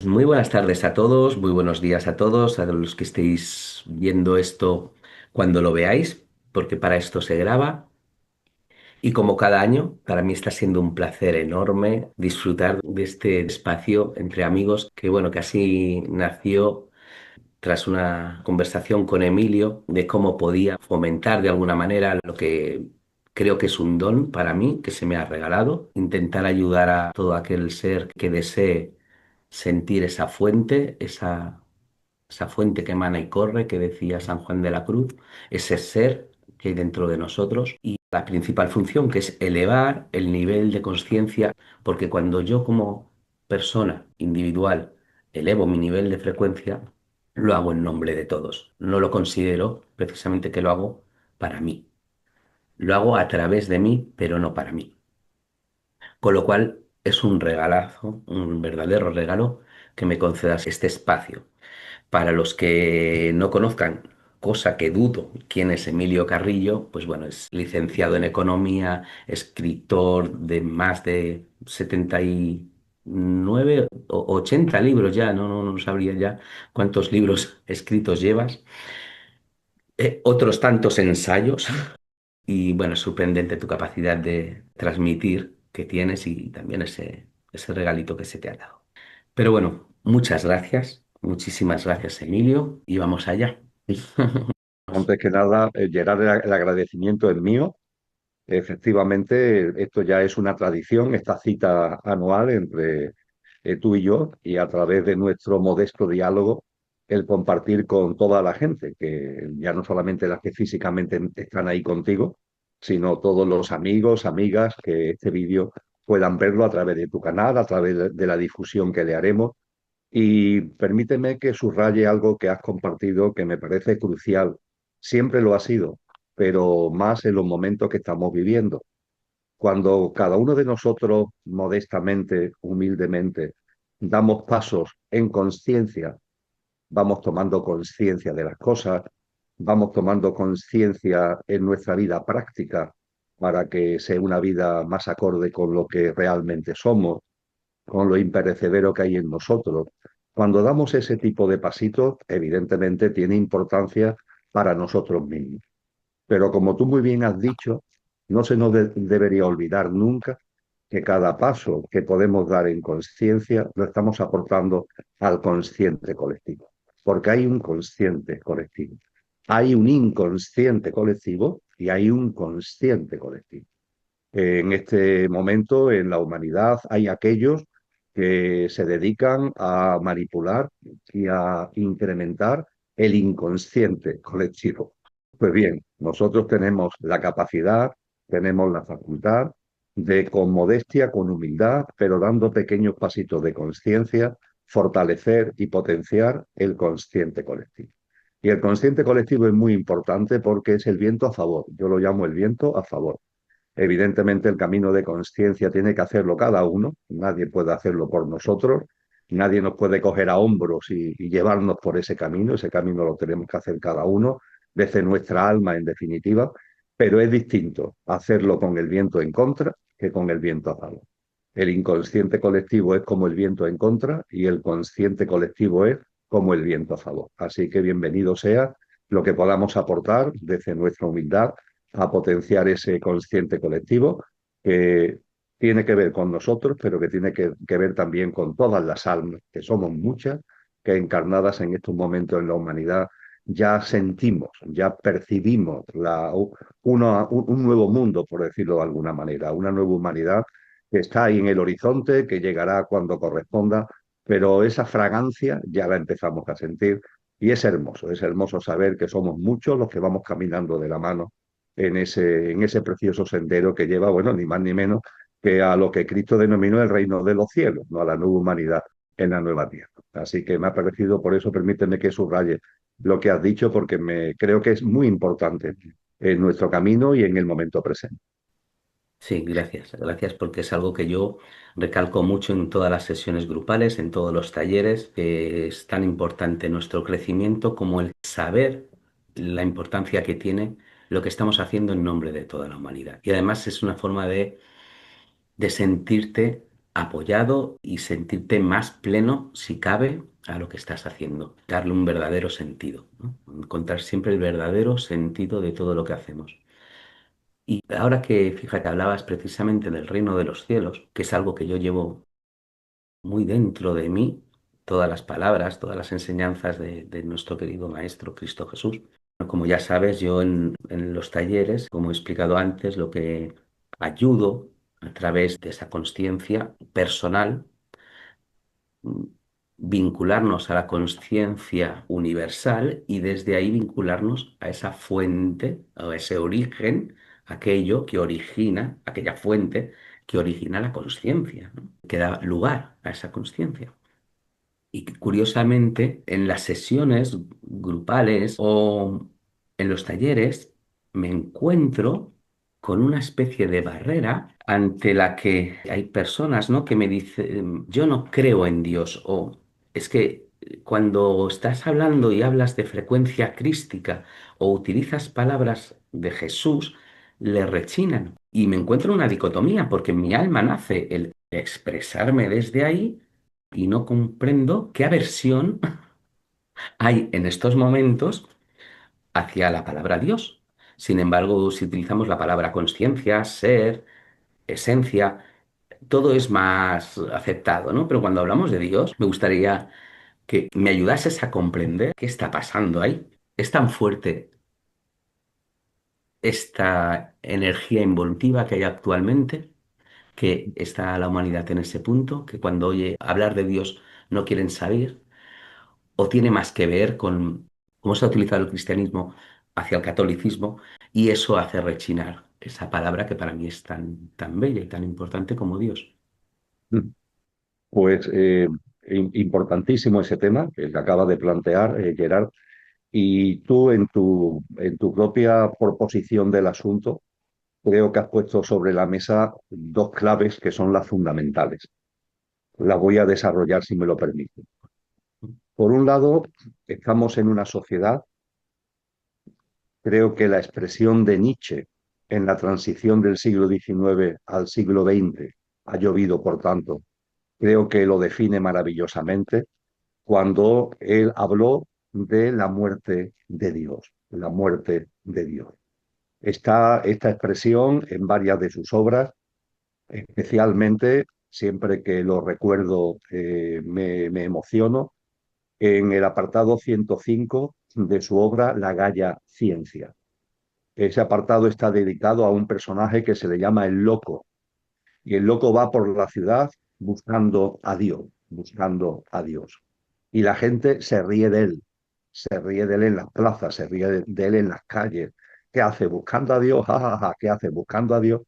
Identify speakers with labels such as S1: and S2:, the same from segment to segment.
S1: Muy buenas tardes a todos, muy buenos días a todos, a los que estéis viendo esto cuando lo veáis, porque para esto se graba. Y como cada año, para mí está siendo un placer enorme disfrutar de este espacio entre amigos, que bueno, que así nació tras una conversación con Emilio de cómo podía fomentar de alguna manera lo que creo que es un don para mí, que se me ha regalado, intentar ayudar a todo aquel ser que desee sentir esa fuente, esa fuente que emana y corre, que decía San Juan de la Cruz, ese ser que hay dentro de nosotros y la principal función que es elevar el nivel de conciencia, porque cuando yo como persona individual elevo mi nivel de frecuencia, lo hago en nombre de todos. No lo considero precisamente que lo hago para mí. Lo hago a través de mí, pero no para mí. Con lo cual es un regalazo, un verdadero regalo que me concedas este espacio. Para los que no conozcan, cosa que dudo, quién es Emilio Carrillo, pues bueno, es licenciado en economía, escritor de más de 79 o 80 libros ya, no sabría ya cuántos libros escritos llevas, otros tantos ensayos y bueno, es sorprendente tu capacidad de transmitir que tienes y también ese regalito que se te ha dado. Pero bueno, muchas gracias, muchísimas gracias, Emilio, y vamos allá.
S2: Antes que nada, Gerard, el agradecimiento es mío. Efectivamente, esto ya es una tradición, esta cita anual entre tú y yo, y a través de nuestro modesto diálogo, el compartir con toda la gente, que ya no solamente las que físicamente están ahí contigo, sino todos los amigos, amigas, que este vídeo puedan verlo a través de tu canal, a través de la difusión que le haremos. Y permíteme que subraye algo que has compartido que me parece crucial. Siempre lo ha sido, pero más en los momentos que estamos viviendo. Cuando cada uno de nosotros, modestamente, humildemente, damos pasos en conciencia, vamos tomando conciencia de las cosas, vamos tomando conciencia en nuestra vida práctica para que sea una vida más acorde con lo que realmente somos, con lo imperecedero que hay en nosotros. Cuando damos ese tipo de pasitos, evidentemente tiene importancia para nosotros mismos. Pero como tú muy bien has dicho, no se nos debería olvidar nunca que cada paso que podemos dar en conciencia lo estamos aportando al consciente colectivo, porque hay un consciente colectivo, hay un inconsciente colectivo y hay un consciente colectivo. En este momento en la humanidad hay aquellos que se dedican a manipular y a incrementar el inconsciente colectivo. Pues bien, nosotros tenemos la capacidad, tenemos la facultad de, con modestia, con humildad, pero dando pequeños pasitos de conciencia, fortalecer y potenciar el consciente colectivo. Y el consciente colectivo es muy importante porque es el viento a favor. Yo lo llamo el viento a favor. Evidentemente, el camino de conciencia tiene que hacerlo cada uno, nadie puede hacerlo por nosotros, nadie nos puede coger a hombros y llevarnos por ese camino lo tenemos que hacer cada uno, desde nuestra alma en definitiva, pero es distinto hacerlo con el viento en contra que con el viento a favor. El inconsciente colectivo es como el viento en contra y el consciente colectivo es como el viento a favor. Así que bienvenido sea lo que podamos aportar desde nuestra humildad a potenciar ese consciente colectivo que tiene que ver con nosotros, pero que tiene que ver también con todas las almas, que somos muchas, que encarnadas en estos momentos en la humanidad ya sentimos, ya percibimos un nuevo mundo, por decirlo de alguna manera, una nueva humanidad que está ahí en el horizonte, que llegará cuando corresponda, pero esa fragancia ya la empezamos a sentir y es hermoso saber que somos muchos los que vamos caminando de la mano en ese precioso sendero que lleva, bueno, ni más ni menos que a lo que Cristo denominó el reino de los cielos, no a la nueva humanidad en la nueva tierra. Así que me ha parecido, por eso permíteme que subraye lo que has dicho, porque creo que es muy importante en nuestro camino y en el momento presente.
S1: Sí, gracias, gracias porque es algo que yo recalco mucho en todas las sesiones grupales, en todos los talleres, que es tan importante nuestro crecimiento como el saber la importancia que tiene lo que estamos haciendo en nombre de toda la humanidad. Y además es una forma de sentirte. apoyado y sentirte más pleno, si cabe, a lo que estás haciendo. Darle un verdadero sentido, ¿no? Encontrar siempre el verdadero sentido de todo lo que hacemos. Y ahora que, fíjate, hablabas precisamente del reino de los cielos, que es algo que yo llevo muy dentro de mí, todas las palabras, todas las enseñanzas de nuestro querido Maestro Cristo Jesús. Como ya sabes, yo en los talleres, como he explicado antes, lo que ayudo a través de esa consciencia personal, mm, vincularnos a la consciencia universal y desde ahí vincularnos a esa fuente, a ese origen, aquello que origina, aquella fuente que origina la consciencia, ¿no? Que da lugar a esa consciencia. Y curiosamente, en las sesiones grupales o en los talleres, me encuentro con una especie de barrera ante la que hay personas, ¿no?, que me dicen, yo no creo en Dios, o es que cuando estás hablando y hablas de frecuencia crística o utilizas palabras de Jesús, le rechinan. Y me encuentro en una dicotomía, porque en mi alma nace el expresarme desde ahí y no comprendo qué aversión hay en estos momentos hacia la palabra Dios. Sin embargo, si utilizamos la palabra conciencia, ser, esencia, todo es más aceptado, ¿no? Pero cuando hablamos de Dios, me gustaría que me ayudases a comprender qué está pasando ahí. Es tan fuerte esta energía involutiva que hay actualmente, que está la humanidad en ese punto, que cuando oye hablar de Dios no quieren salir, o tiene más que ver con cómo se ha utilizado el cristianismo hacia el catolicismo, y eso hace rechinar esa palabra que para mí es tan bella y tan importante como Dios.
S2: Pues importantísimo ese tema que acaba de plantear, Gerard. Y tú en tu propia proposición del asunto, creo que has puesto sobre la mesa dos claves que son las fundamentales. Las voy a desarrollar si me lo permite. Por un lado, estamos en una sociedad, creo que la expresión de Nietzsche en la transición del siglo XIX al siglo XX ha llovido, por tanto, creo que lo define maravillosamente cuando él habló de la muerte de Dios, la muerte de Dios. Está esta expresión en varias de sus obras, especialmente siempre que lo recuerdo me emociono, en el apartado 105 de su obra La Gaya Ciencia. Ese apartado está dedicado a un personaje que se le llama el Loco, y el loco va por la ciudad buscando a Dios, buscando a Dios. Y la gente se ríe de él, se ríe de él en las plazas, se ríe de él en las calles. ¿Qué hace? Buscando a Dios, ja, ja, ja. ¿Qué hace? Buscando a Dios.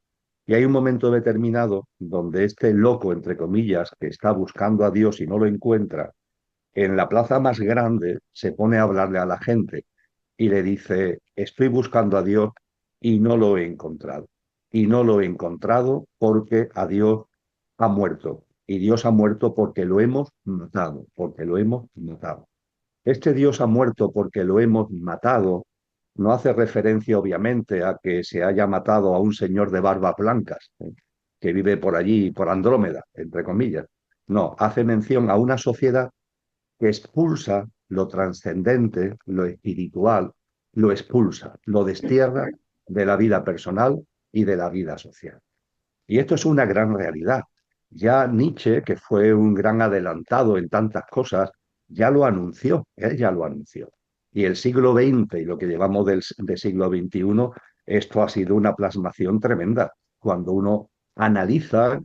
S2: Y hay un momento determinado donde este loco, entre comillas, que está buscando a Dios y no lo encuentra, en la plaza más grande se pone a hablarle a la gente y le dice, estoy buscando a Dios y no lo he encontrado. Y no lo he encontrado porque a Dios ha muerto. Y Dios ha muerto porque lo hemos matado, porque lo hemos matado. Este Dios ha muerto porque lo hemos matado. No hace referencia, obviamente, a que se haya matado a un señor de barbas blancas, que vive por allí, por Andrómeda, entre comillas. No, hace mención a una sociedad que expulsa lo trascendente, lo espiritual, lo expulsa, lo destierra de la vida personal y de la vida social. Y esto es una gran realidad. Ya Nietzsche, que fue un gran adelantado en tantas cosas, ya lo anunció, él ya lo anunció. Y el siglo XX y lo que llevamos del siglo XXI, esto ha sido una plasmación tremenda. Cuando uno analiza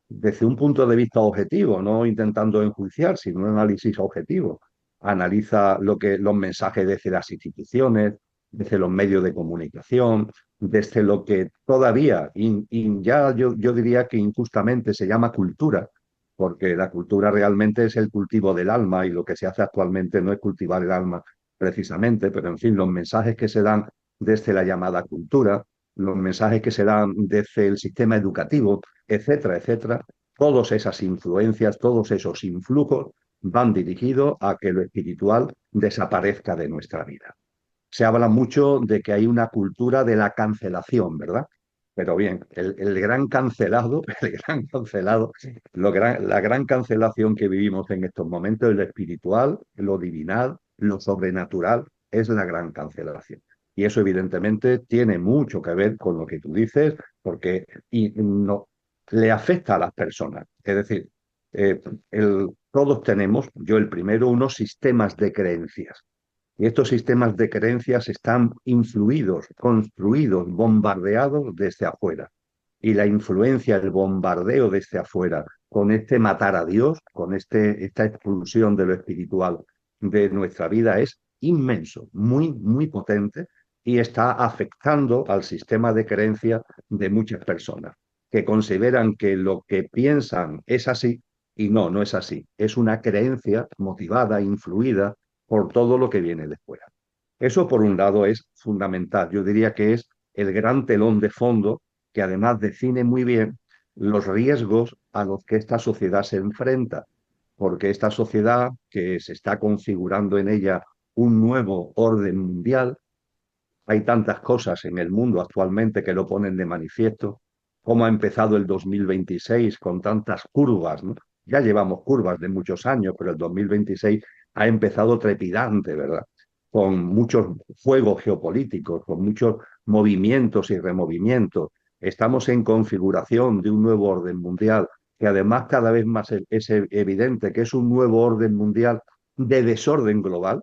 S2: desde un punto de vista objetivo, no intentando enjuiciar, sino un análisis objetivo, analiza los mensajes desde las instituciones, desde los medios de comunicación, desde lo que todavía, ya yo diría que injustamente se llama cultura, porque la cultura realmente es el cultivo del alma y lo que se hace actualmente no es cultivar el alma precisamente, pero en fin, los mensajes que se dan desde la llamada cultura, los mensajes que se dan desde el sistema educativo, etcétera, etcétera, todas esas influencias, todos esos influjos van dirigidos a que lo espiritual desaparezca de nuestra vida. Se habla mucho de que hay una cultura de la cancelación, ¿verdad? Pero bien, el gran cancelado, el gran cancelado, la gran cancelación que vivimos en estos momentos, lo espiritual, lo divinal, lo sobrenatural, es la gran cancelación. Y eso evidentemente tiene mucho que ver con lo que tú dices, porque y no, le afecta a las personas. Es decir, todos tenemos, yo el primero, unos sistemas de creencias. Y estos sistemas de creencias están influidos, construidos, bombardeados desde afuera. Y la influencia, el bombardeo desde afuera, con este matar a Dios, con esta expulsión de lo espiritual de nuestra vida, es inmenso, muy, muy potente y está afectando al sistema de creencia de muchas personas que consideran que lo que piensan es así y no, no es así. Es una creencia motivada, influida por todo lo que viene de fuera. Eso, por un lado, es fundamental. Yo diría que es el gran telón de fondo que además define muy bien los riesgos a los que esta sociedad se enfrenta, porque esta sociedad que se está configurando en ella un nuevo orden mundial, hay tantas cosas en el mundo actualmente que lo ponen de manifiesto, cómo ha empezado el 2026 con tantas curvas, ¿no? Ya llevamos curvas de muchos años, pero el 2026 ha empezado trepidante, ¿verdad? Con muchos juegos geopolíticos, con muchos movimientos y removimientos. Estamos en configuración de un nuevo orden mundial, que además cada vez más es evidente que es un nuevo orden mundial de desorden global,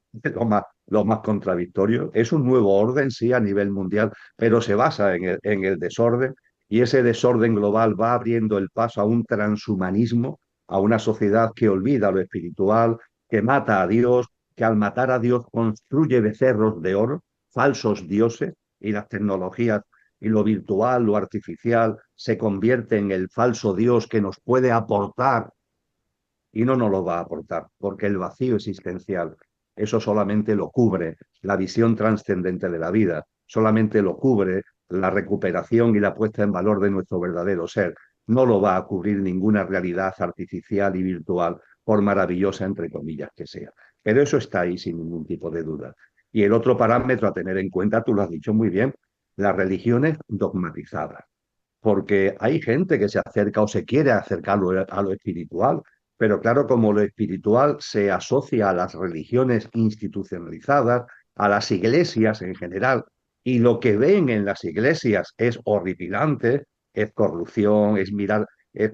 S2: lo más contradictorio. Es un nuevo orden, sí, a nivel mundial, pero se basa en el desorden y ese desorden global va abriendo el paso a un transhumanismo, a una sociedad que olvida lo espiritual, que mata a Dios, que al matar a Dios construye becerros de oro, falsos dioses, y las tecnologías y lo virtual, lo artificial, se convierte en el falso Dios que nos puede aportar y no nos lo va a aportar, porque el vacío existencial, eso solamente lo cubre la visión trascendente de la vida, solamente lo cubre la recuperación y la puesta en valor de nuestro verdadero ser. No lo va a cubrir ninguna realidad artificial y virtual, por maravillosa entre comillas que sea. Pero eso está ahí sin ningún tipo de duda. Y el otro parámetro a tener en cuenta, tú lo has dicho muy bien, las religiones dogmatizadas, porque hay gente que se acerca o se quiere acercar a lo espiritual, pero claro, como lo espiritual se asocia a las religiones institucionalizadas, a las iglesias en general, y lo que ven en las iglesias es horripilante, es corrupción, es mirar, es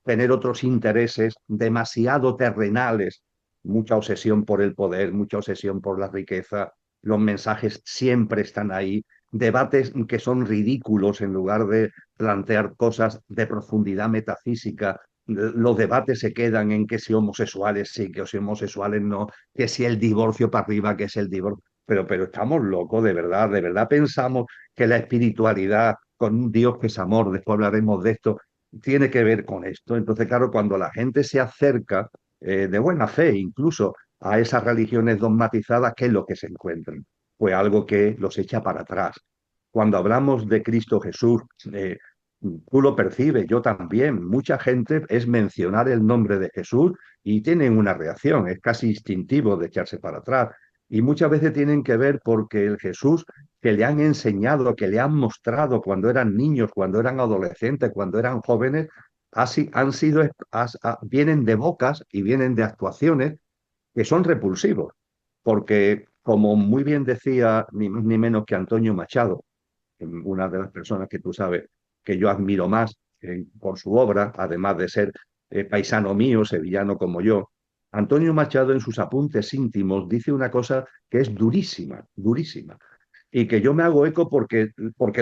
S2: tener otros intereses demasiado terrenales, mucha obsesión por el poder, mucha obsesión por la riqueza, los mensajes siempre están ahí, debates que son ridículos en lugar de plantear cosas de profundidad metafísica. Los debates se quedan en que si homosexuales sí, que si homosexuales no, que si el divorcio para arriba, que es el divorcio. Pero estamos locos, de verdad pensamos que la espiritualidad con un Dios que es amor, después hablaremos de esto, tiene que ver con esto. Entonces, claro, cuando la gente se acerca de buena fe incluso a esas religiones dogmatizadas, ¿qué es lo que se encuentran? Pues algo que los echa para atrás. Cuando hablamos de Cristo Jesús, tú lo percibes, yo también. Mucha gente es mencionar el nombre de Jesús y tienen una reacción, es casi instintivo de echarse para atrás. Y muchas veces tienen que ver porque el Jesús que le han enseñado, que le han mostrado cuando eran niños, cuando eran adolescentes, cuando eran jóvenes, han sido, vienen de bocas y vienen de actuaciones que son repulsivos. Porque, como muy bien decía ni más ni menos que Antonio Machado, una de las personas que tú sabes que yo admiro más por su obra, además de ser paisano mío, sevillano como yo. Antonio Machado en sus apuntes íntimos dice una cosa que es durísima, durísima, y que yo me hago eco porque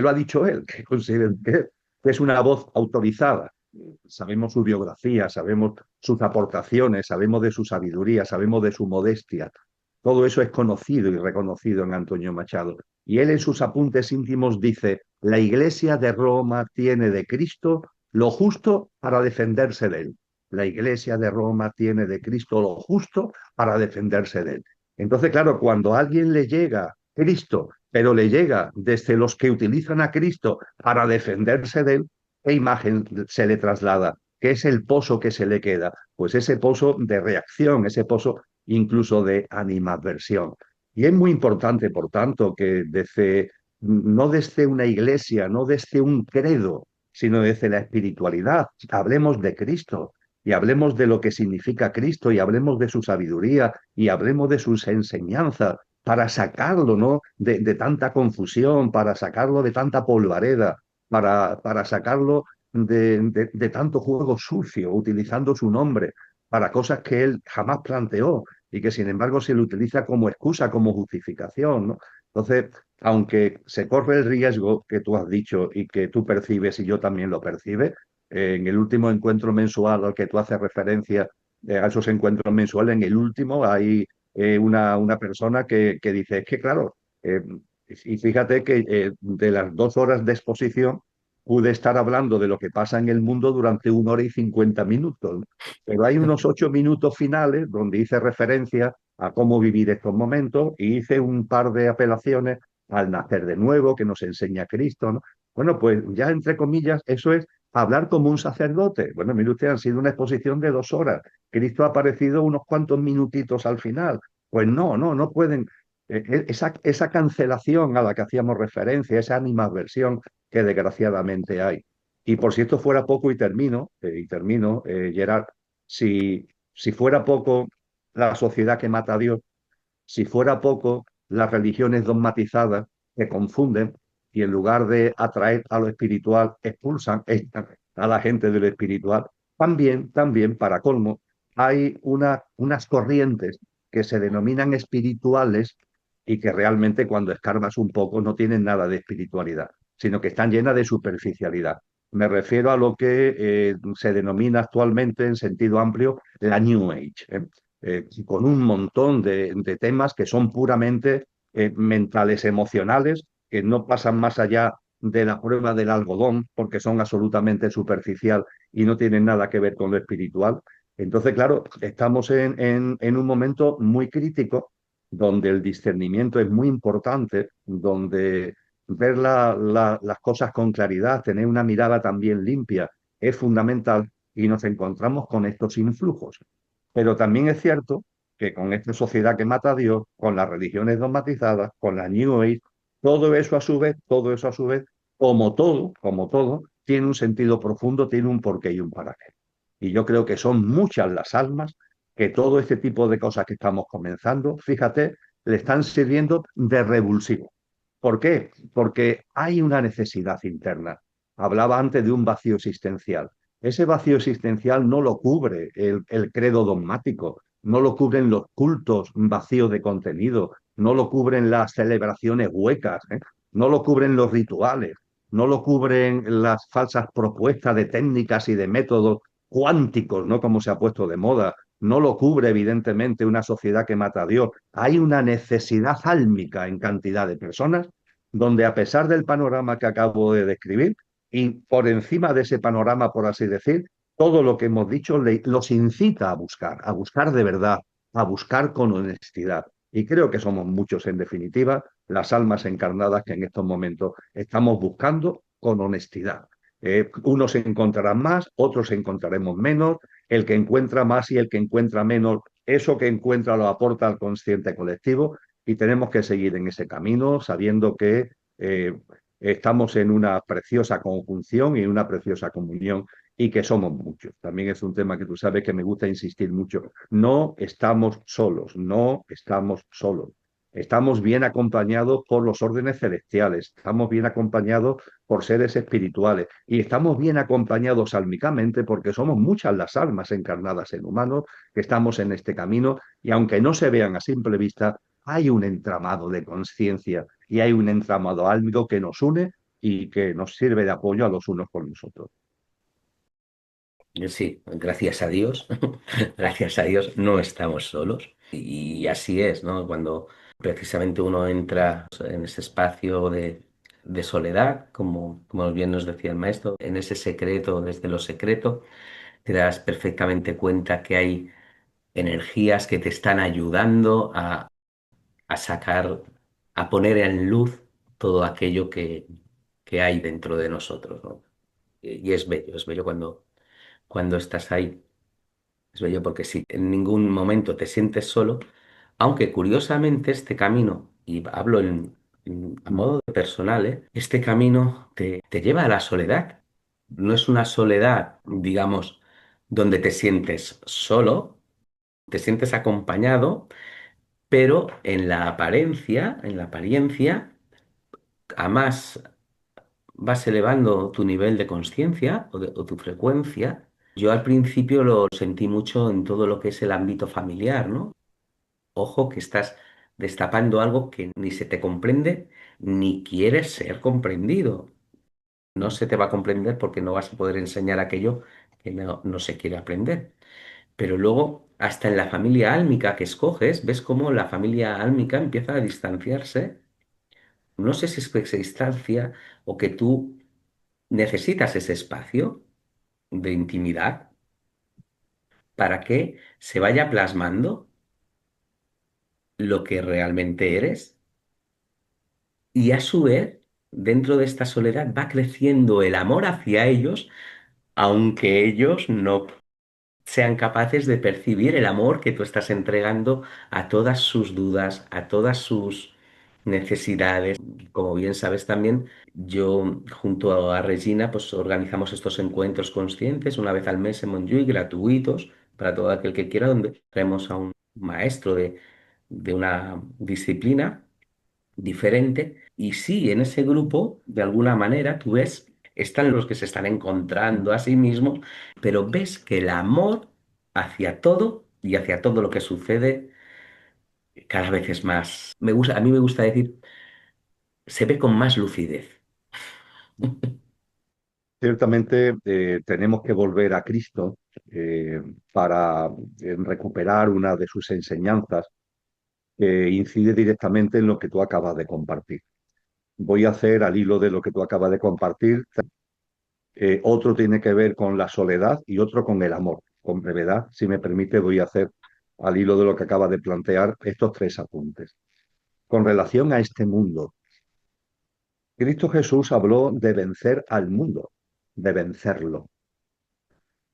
S2: lo ha dicho él, que considero que es una voz autorizada. Sabemos su biografía, sabemos sus aportaciones, sabemos de su sabiduría, sabemos de su modestia. Todo eso es conocido y reconocido en Antonio Machado. Y él en sus apuntes íntimos dice, la Iglesia de Roma tiene de Cristo lo justo para defenderse de él. La Iglesia de Roma tiene de Cristo lo justo para defenderse de él. Entonces, claro, cuando a alguien le llega Cristo, pero le llega desde los que utilizan a Cristo para defenderse de él, ¿qué imagen se le traslada? ¿Qué es el pozo que se le queda? Pues ese pozo de reacción, ese pozo incluso de animadversión. Y es muy importante, por tanto, que desde no desde una iglesia, no desde un credo, sino desde la espiritualidad. Hablemos de Cristo y hablemos de lo que significa Cristo y hablemos de su sabiduría y hablemos de sus enseñanzas para sacarlo, ¿no? De tanta confusión, para sacarlo de tanta polvareda, para sacarlo de tanto juego sucio, utilizando su nombre para cosas que él jamás planteó y que sin embargo se le utiliza como excusa, como justificación, ¿no? Entonces, aunque se corre el riesgo que tú has dicho y que tú percibes y yo también lo percibe, en el último encuentro mensual al que tú haces referencia, a esos encuentros mensuales, en el último hay una persona que dice, es que claro, y fíjate que de las 2 horas de exposición pude estar hablando de lo que pasa en el mundo durante 1 hora y 50 minutos, ¿no? Pero hay unos 8 minutos finales donde hice referencia a cómo vivir estos momentos y hice un par de apelaciones al nacer de nuevo que nos enseña Cristo, ¿no? Bueno, pues ya entre comillas, eso es hablar como un sacerdote. Bueno, mire usted, han sido una exposición de 2 horas. Cristo ha aparecido unos cuantos minutitos al final. Pues no pueden. Esa cancelación a la que hacíamos referencia, esa animadversión que desgraciadamente hay. Y por si esto fuera poco, Gerard, si fuera poco la sociedad que mata a Dios, si fuera poco las religiones dogmatizadas que confunden y en lugar de atraer a lo espiritual expulsan a la gente de lo espiritual, también, para colmo, hay unas corrientes que se denominan espirituales y que realmente cuando escarbas un poco no tienen nada de espiritualidad, sino que están llenas de superficialidad. Me refiero a lo que se denomina actualmente en sentido amplio la New Age, con un montón de temas que son puramente mentales, emocionales, que no pasan más allá de la prueba del algodón, porque son absolutamente superficial y no tienen nada que ver con lo espiritual. Entonces, claro, estamos en un momento muy crítico donde el discernimiento es muy importante, donde ver las cosas con claridad, tener una mirada también limpia, es fundamental y nos encontramos con estos influjos. Pero también es cierto que con esta sociedad que mata a Dios, con las religiones dogmatizadas, con la New Age, todo eso a su vez, como todo, tiene un sentido profundo, tiene un porqué y un para qué. Y yo creo que son muchas las almas que todo este tipo de cosas que estamos comenzando, fíjate, le están sirviendo de revulsivo. ¿Por qué? Porque hay una necesidad interna. Hablaba antes de un vacío existencial. Ese vacío existencial no lo cubre el credo dogmático, no lo cubren los cultos vacíos de contenido, no lo cubren las celebraciones huecas, ¿eh? No lo cubren los rituales, no lo cubren las falsas propuestas de técnicas y de métodos cuánticos, ¿no? Como se ha puesto de moda, no lo cubre evidentemente una sociedad que mata a Dios. Hay una necesidad álmica en cantidad de personas donde a pesar del panorama que acabo de describir, y por encima de ese panorama, por así decir, todo lo que hemos dicho los incita a buscar de verdad, a buscar con honestidad. Y creo que somos muchos, en definitiva, las almas encarnadas que en estos momentos estamos buscando con honestidad. Unos encontrarán más, otros encontraremos menos, el que encuentra más y el que encuentra menos, eso que encuentra lo aporta al consciente colectivo y tenemos que seguir en ese camino sabiendo que estamos en una preciosa conjunción y una preciosa comunión y que somos muchos. También es un tema que tú sabes que me gusta insistir mucho. No estamos solos, no estamos solos. Estamos bien acompañados por los órdenes celestiales, estamos bien acompañados por seres espirituales y estamos bien acompañados álmicamente porque somos muchas las almas encarnadas en humanos que estamos en este camino y aunque no se vean a simple vista, hay un entramado de conciencia y hay un entramado álmico que nos une y que nos sirve de apoyo a los unos con los otros.
S1: Sí, gracias a Dios, gracias a Dios no estamos solos. Y así es, ¿no? Cuando precisamente uno entra en ese espacio de soledad, como bien nos decía el maestro, en ese secreto, desde lo secreto, te das perfectamente cuenta que hay energías que te están ayudando a sacar, a poner en luz todo aquello que hay dentro de nosotros, ¿no? Y es bello cuando estás ahí. Es bello porque si en ningún momento te sientes solo, aunque curiosamente este camino, y hablo a modo de personal, este camino te lleva a la soledad. No es una soledad, digamos, donde te sientes solo, te sientes acompañado, pero en la apariencia, a más vas elevando tu nivel de conciencia o tu frecuencia. Yo al principio lo sentí mucho en todo lo que es el ámbito familiar, ¿no? Ojo que estás destapando algo que ni se te comprende ni quieres ser comprendido. No se te va a comprender porque no vas a poder enseñar aquello que no se quiere aprender. Pero luego, hasta en la familia álmica que escoges, ves cómo la familia álmica empieza a distanciarse. No sé si es que se distancia o que tú necesitas ese espacio de intimidad para que se vaya plasmando lo que realmente eres y a su vez, dentro de esta soledad va creciendo el amor hacia ellos, aunque ellos no sean capaces de percibir el amor que tú estás entregando a todas sus dudas, a todas sus necesidades. Como bien sabes también, yo junto a Regina pues organizamos estos encuentros conscientes una vez al mes en Montjuïc, gratuitos para todo aquel que quiera, donde traemos a un maestro de una disciplina diferente. Y sí, en ese grupo, de alguna manera, tú ves, están los que se están encontrando a sí mismos, pero ves que el amor hacia todo y hacia todo lo que sucede cada vez es más, a mí me gusta decir, se ve con más lucidez.
S2: Ciertamente tenemos que volver a Cristo para recuperar una de sus enseñanzas que incide directamente en lo que tú acabas de compartir. Voy a hacer al hilo de lo que tú acabas de compartir. Otro tiene que ver con la soledad y otro con el amor. Con brevedad, si me permite, voy a hacer al hilo de lo que acaba de plantear estos tres apuntes. Con relación a este mundo, Cristo Jesús habló de vencer al mundo, de vencerlo,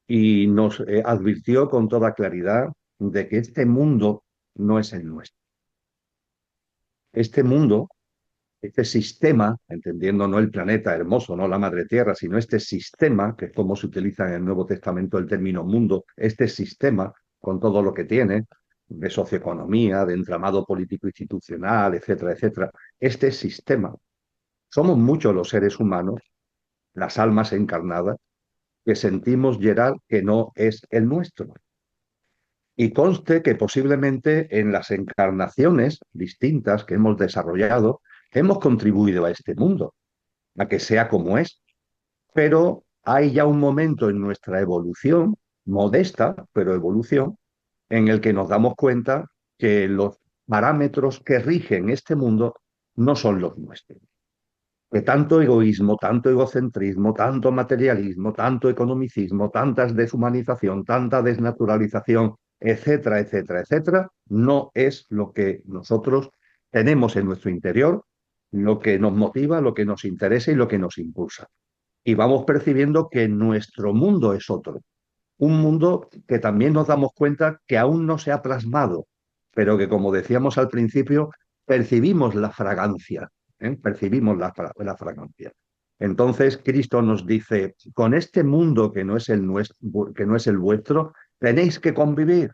S2: y nos advirtió con toda claridad de que este mundo no es el nuestro. Este mundo, este sistema, entendiendo no el planeta hermoso, no la madre tierra, sino este sistema, que es como se utiliza en el Nuevo Testamento el término mundo, este sistema, con todo lo que tiene, de socioeconomía, de entramado político institucional, etcétera, etcétera, este sistema, somos muchos los seres humanos, las almas encarnadas, que sentimos, Gerard, que no es el nuestro. Y conste que posiblemente en las encarnaciones distintas que hemos desarrollado, hemos contribuido a este mundo, a que sea como es. Pero hay ya un momento en nuestra evolución, modesta, pero evolución, en el que nos damos cuenta que los parámetros que rigen este mundo no son los nuestros. Que tanto egoísmo, tanto egocentrismo, tanto materialismo, tanto economicismo, tanta deshumanización, tanta desnaturalización, etcétera, etcétera, etcétera, no es lo que nosotros tenemos en nuestro interior, lo que nos motiva, lo que nos interesa y lo que nos impulsa. Y vamos percibiendo que nuestro mundo es otro, un mundo que también nos damos cuenta que aún no se ha plasmado, pero que, como decíamos al principio, percibimos la fragancia, ¿eh? Percibimos la fragancia. Entonces, Cristo nos dice, con este mundo que no es el nuestro, que no es el vuestro, tenéis que convivir,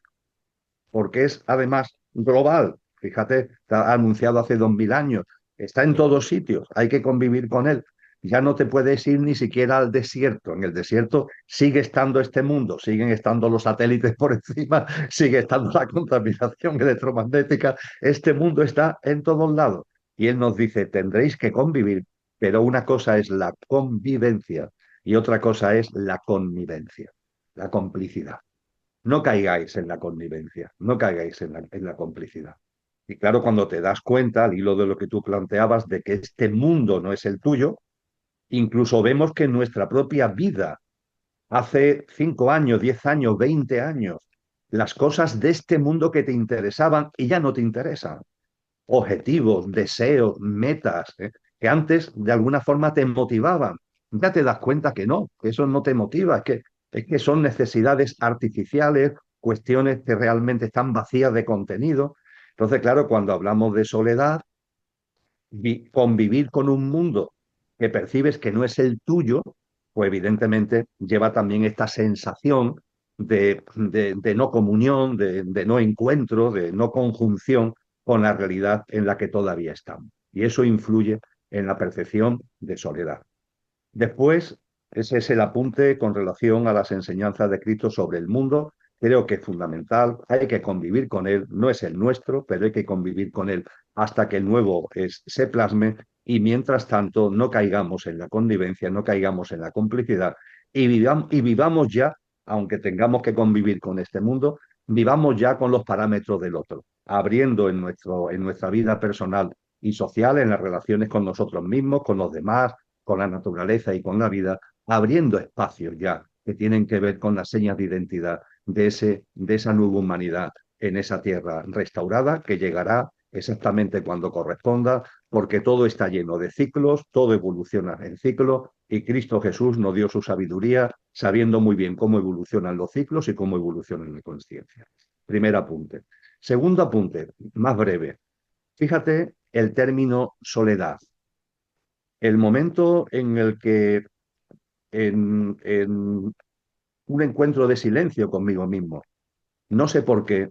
S2: porque es además global. Fíjate, está anunciado hace 2000 años, está en todos sitios, hay que convivir con él. Ya no te puedes ir ni siquiera al desierto. En el desierto sigue estando este mundo, siguen estando los satélites por encima, sigue estando la contaminación electromagnética. Este mundo está en todos lados. Y él nos dice, tendréis que convivir, pero una cosa es la convivencia y otra cosa es la connivencia, la complicidad. No caigáis en la connivencia, no caigáis en la complicidad. Y claro, cuando te das cuenta, al hilo de lo que tú planteabas, de que este mundo no es el tuyo, incluso vemos que en nuestra propia vida, hace 5 años, 10 años, 20 años, las cosas de este mundo que te interesaban y ya no te interesan. Objetivos, deseos, metas, que antes de alguna forma te motivaban. Ya te das cuenta que no, que eso no te motiva, es que son necesidades artificiales, cuestiones que realmente están vacías de contenido. Entonces, claro, cuando hablamos de soledad, convivir con un mundo que percibes que no es el tuyo, pues evidentemente lleva también esta sensación de no comunión, de no encuentro, de no conjunción con la realidad en la que todavía estamos. Y eso influye en la percepción de soledad. Después, ese es el apunte con relación a las enseñanzas de Cristo sobre el mundo. Creo que es fundamental, hay que convivir con él, no es el nuestro, pero hay que convivir con él hasta que el nuevo se plasme y mientras tanto no caigamos en la connivencia, no caigamos en la complicidad y vivamos ya, aunque tengamos que convivir con este mundo, vivamos ya con los parámetros del otro, abriendo en nuestra vida personal y social, en las relaciones con nosotros mismos, con los demás, con la naturaleza y con la vida, abriendo espacios ya que tienen que ver con las señas de identidad de esa nueva humanidad en esa tierra restaurada que llegará exactamente cuando corresponda, porque todo está lleno de ciclos, todo evoluciona en ciclos y Cristo Jesús nos dio su sabiduría sabiendo muy bien cómo evolucionan los ciclos y cómo evoluciona la conciencia. Primer apunte. Segundo apunte, más breve. Fíjate el término soledad. El momento en el que en un encuentro de silencio conmigo mismo, no sé por qué,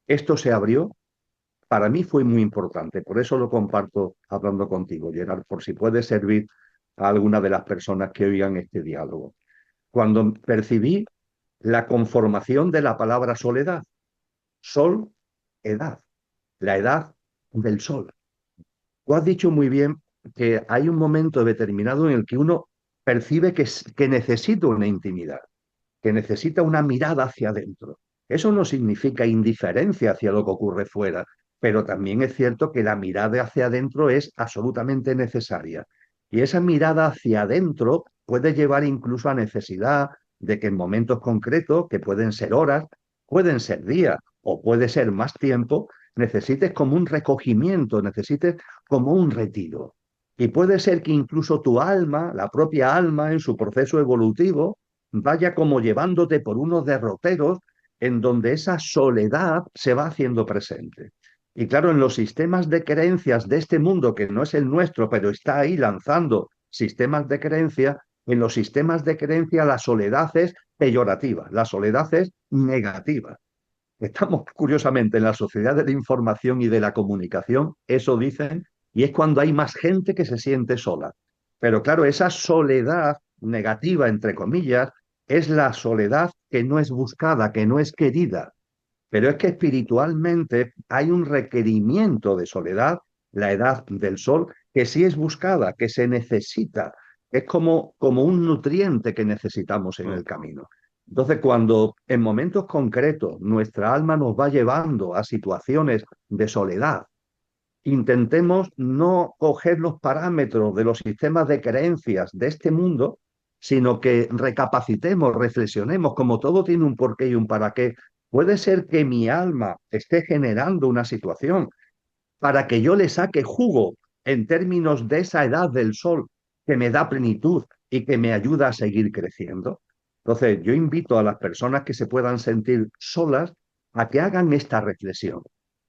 S2: esto se abrió, para mí fue muy importante, por eso lo comparto hablando contigo, Gerard, por si puede servir a alguna de las personas que oigan este diálogo. Cuando percibí la conformación de la palabra soledad, sol, edad, la edad del sol. Tú has dicho muy bien que hay un momento determinado en el que uno percibe que necesita una intimidad, que necesita una mirada hacia adentro. Eso no significa indiferencia hacia lo que ocurre fuera, pero también es cierto que la mirada hacia adentro es absolutamente necesaria. Y esa mirada hacia adentro puede llevar incluso a necesidad de que en momentos concretos, que pueden ser horas, pueden ser días o puede ser más tiempo, necesites como un recogimiento, necesites como un retiro. Y puede ser que incluso tu alma, la propia alma en su proceso evolutivo, vaya como llevándote por unos derroteros en donde esa soledad se va haciendo presente. Y claro, en los sistemas de creencias de este mundo, que no es el nuestro, pero está ahí lanzando sistemas de creencia, en los sistemas de creencia la soledad es peyorativa, la soledad es negativa. Estamos curiosamente en la sociedad de la información y de la comunicación, eso dicen, y es cuando hay más gente que se siente sola. Pero claro, esa soledad negativa, entre comillas, es la soledad que no es buscada, que no es querida. Pero es que espiritualmente hay un requerimiento de soledad, la edad del sol, que sí es buscada, que se necesita, es como un nutriente que necesitamos en el camino. Entonces, cuando en momentos concretos nuestra alma nos va llevando a situaciones de soledad, intentemos no coger los parámetros de los sistemas de creencias de este mundo, sino que recapacitemos, reflexionemos, como todo tiene un porqué y un para qué. Puede ser que mi alma esté generando una situación para que yo le saque jugo en términos de esa edad del sol que me da plenitud y que me ayuda a seguir creciendo. Entonces, yo invito a las personas que se puedan sentir solas a que hagan esta reflexión,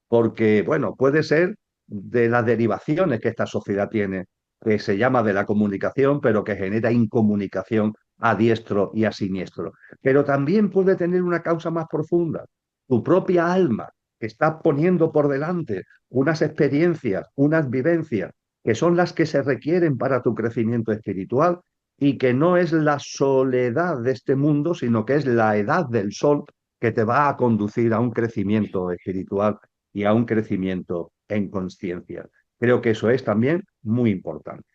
S2: porque, bueno, puede ser de las derivaciones que esta sociedad tiene, que se llama de la comunicación, pero que genera incomunicación a diestro y a siniestro. Pero también puede tener una causa más profunda. Tu propia alma que está poniendo por delante unas experiencias, unas vivencias, que son las que se requieren para tu crecimiento espiritual y que no es la soledad de este mundo, sino que es la edad del sol que te va a conducir a un crecimiento espiritual y a un crecimiento en conciencia. Creo que eso es también muy importante.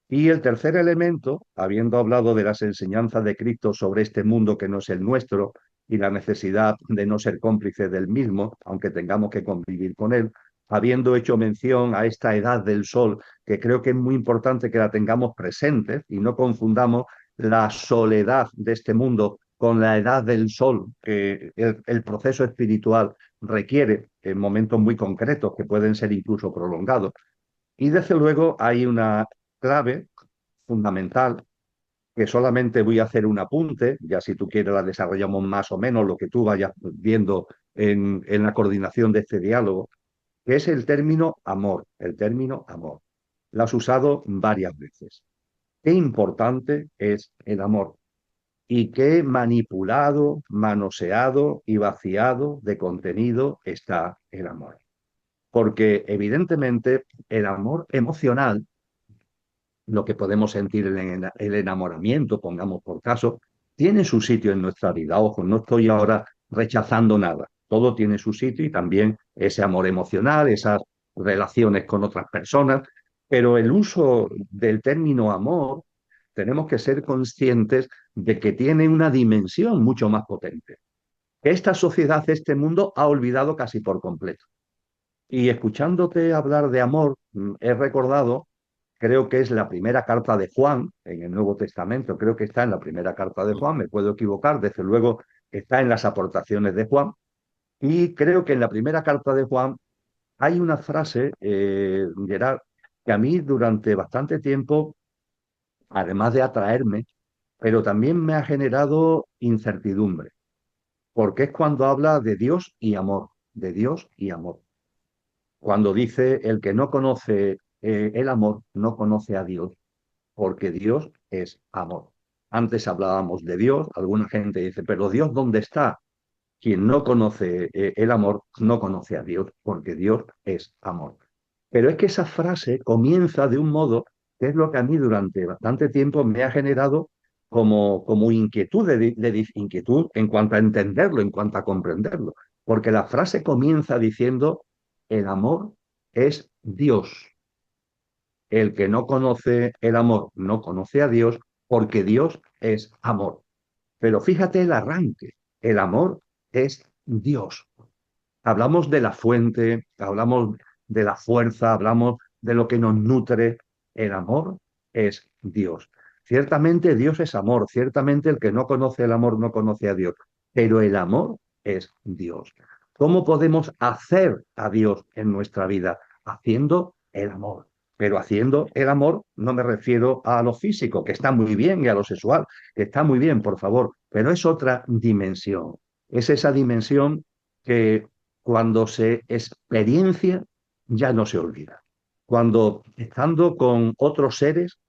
S2: Y el tercer elemento, habiendo hablado de las enseñanzas de Cristo sobre este mundo que no es el nuestro y la necesidad de no ser cómplices del mismo, aunque tengamos que convivir con él, habiendo hecho mención a esta edad del sol, que creo que es muy importante que la tengamos presente y no confundamos la soledad de este mundo con la edad del sol que el proceso espiritual requiere en momentos muy concretos que pueden ser incluso prolongados. Y desde luego hay una clave fundamental que solamente voy a hacer un apunte, ya si tú quieres la desarrollamos más o menos lo que tú vayas viendo en la coordinación de este diálogo, que es el término amor, el término amor. la has usado varias veces. Qué importante es el amor y qué manipulado, manoseado y vaciado de contenido está el amor. Porque evidentemente el amor emocional, lo que podemos sentir en el enamoramiento, pongamos por caso, tiene su sitio en nuestra vida. Ojo, no estoy ahora rechazando nada. Todo tiene su sitio y también ese amor emocional, esas relaciones con otras personas, pero el uso del término amor tenemos que ser conscientes de que tiene una dimensión mucho más potente, que esta sociedad, este mundo ha olvidado casi por completo. Y escuchándote hablar de amor, he recordado, creo que es la primera carta de Juan en el Nuevo Testamento, creo que está en la primera carta de Juan, me puedo equivocar, desde luego está en las aportaciones de Juan, y creo que en la primera carta de Juan hay una frase, Gerard, que a mí durante bastante tiempo, además de atraerme, pero también me ha generado incertidumbre, porque es cuando habla de Dios y amor, de Dios y amor. Cuando dice el que no conoce el amor, no conoce a Dios, porque Dios es amor. Antes hablábamos de Dios, alguna gente dice, pero Dios, ¿dónde está? Quien no conoce el amor, no conoce a Dios, porque Dios es amor. Pero es que esa frase comienza de un modo que es lo que a mí durante bastante tiempo me ha generado como inquietud, inquietud en cuanto a entenderlo, en cuanto a comprenderlo. Porque la frase comienza diciendo, el amor es Dios. El que no conoce el amor no conoce a Dios porque Dios es amor. Pero fíjate el arranque. El amor es Dios. Hablamos de la fuente, hablamos de la fuerza, hablamos de lo que nos nutre. El amor es Dios. Ciertamente Dios es amor, ciertamente el que no conoce el amor no conoce a Dios, pero el amor es Dios. ¿Cómo podemos hacer a Dios en nuestra vida? Haciendo el amor. Pero haciendo el amor no me refiero a lo físico, que está muy bien, y a lo sexual, que está muy bien, por favor, pero es otra dimensión. Es esa dimensión que cuando se experiencia ya no se olvida. Cuando estando con otros seres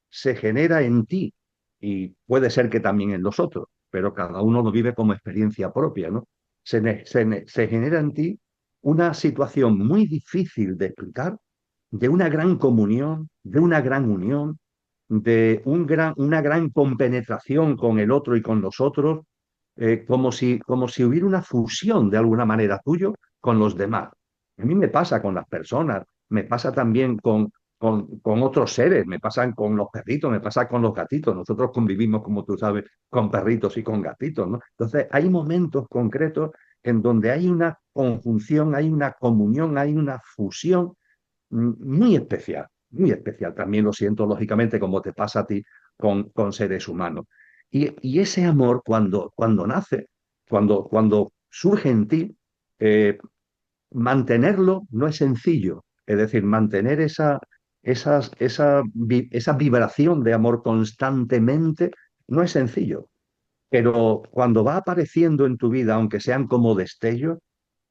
S2: se genera en ti, y puede ser que también en los otros, pero cada uno lo vive como experiencia propia, ¿no? Se genera en ti una situación muy difícil de explicar, de una gran comunión, de una gran unión, de una gran compenetración con el otro y con los otros, como si hubiera una fusión de alguna manera tuyo con los demás. A mí me pasa con las personas, me pasa también con otros seres, me pasan con los perritos, me pasa con los gatitos. Nosotros convivimos, como tú sabes, con perritos y con gatitos, ¿no? Entonces, hay momentos concretos en donde hay una conjunción, hay una comunión, hay una fusión muy especial, muy especial. También lo siento, lógicamente, como te pasa a ti con seres humanos. Y ese amor, cuando nace, cuando surge en ti, eh, mantenerlo no es sencillo. Es decir, mantener esa vibración de amor constantemente no es sencillo. Pero cuando va apareciendo en tu vida, aunque sean como destellos,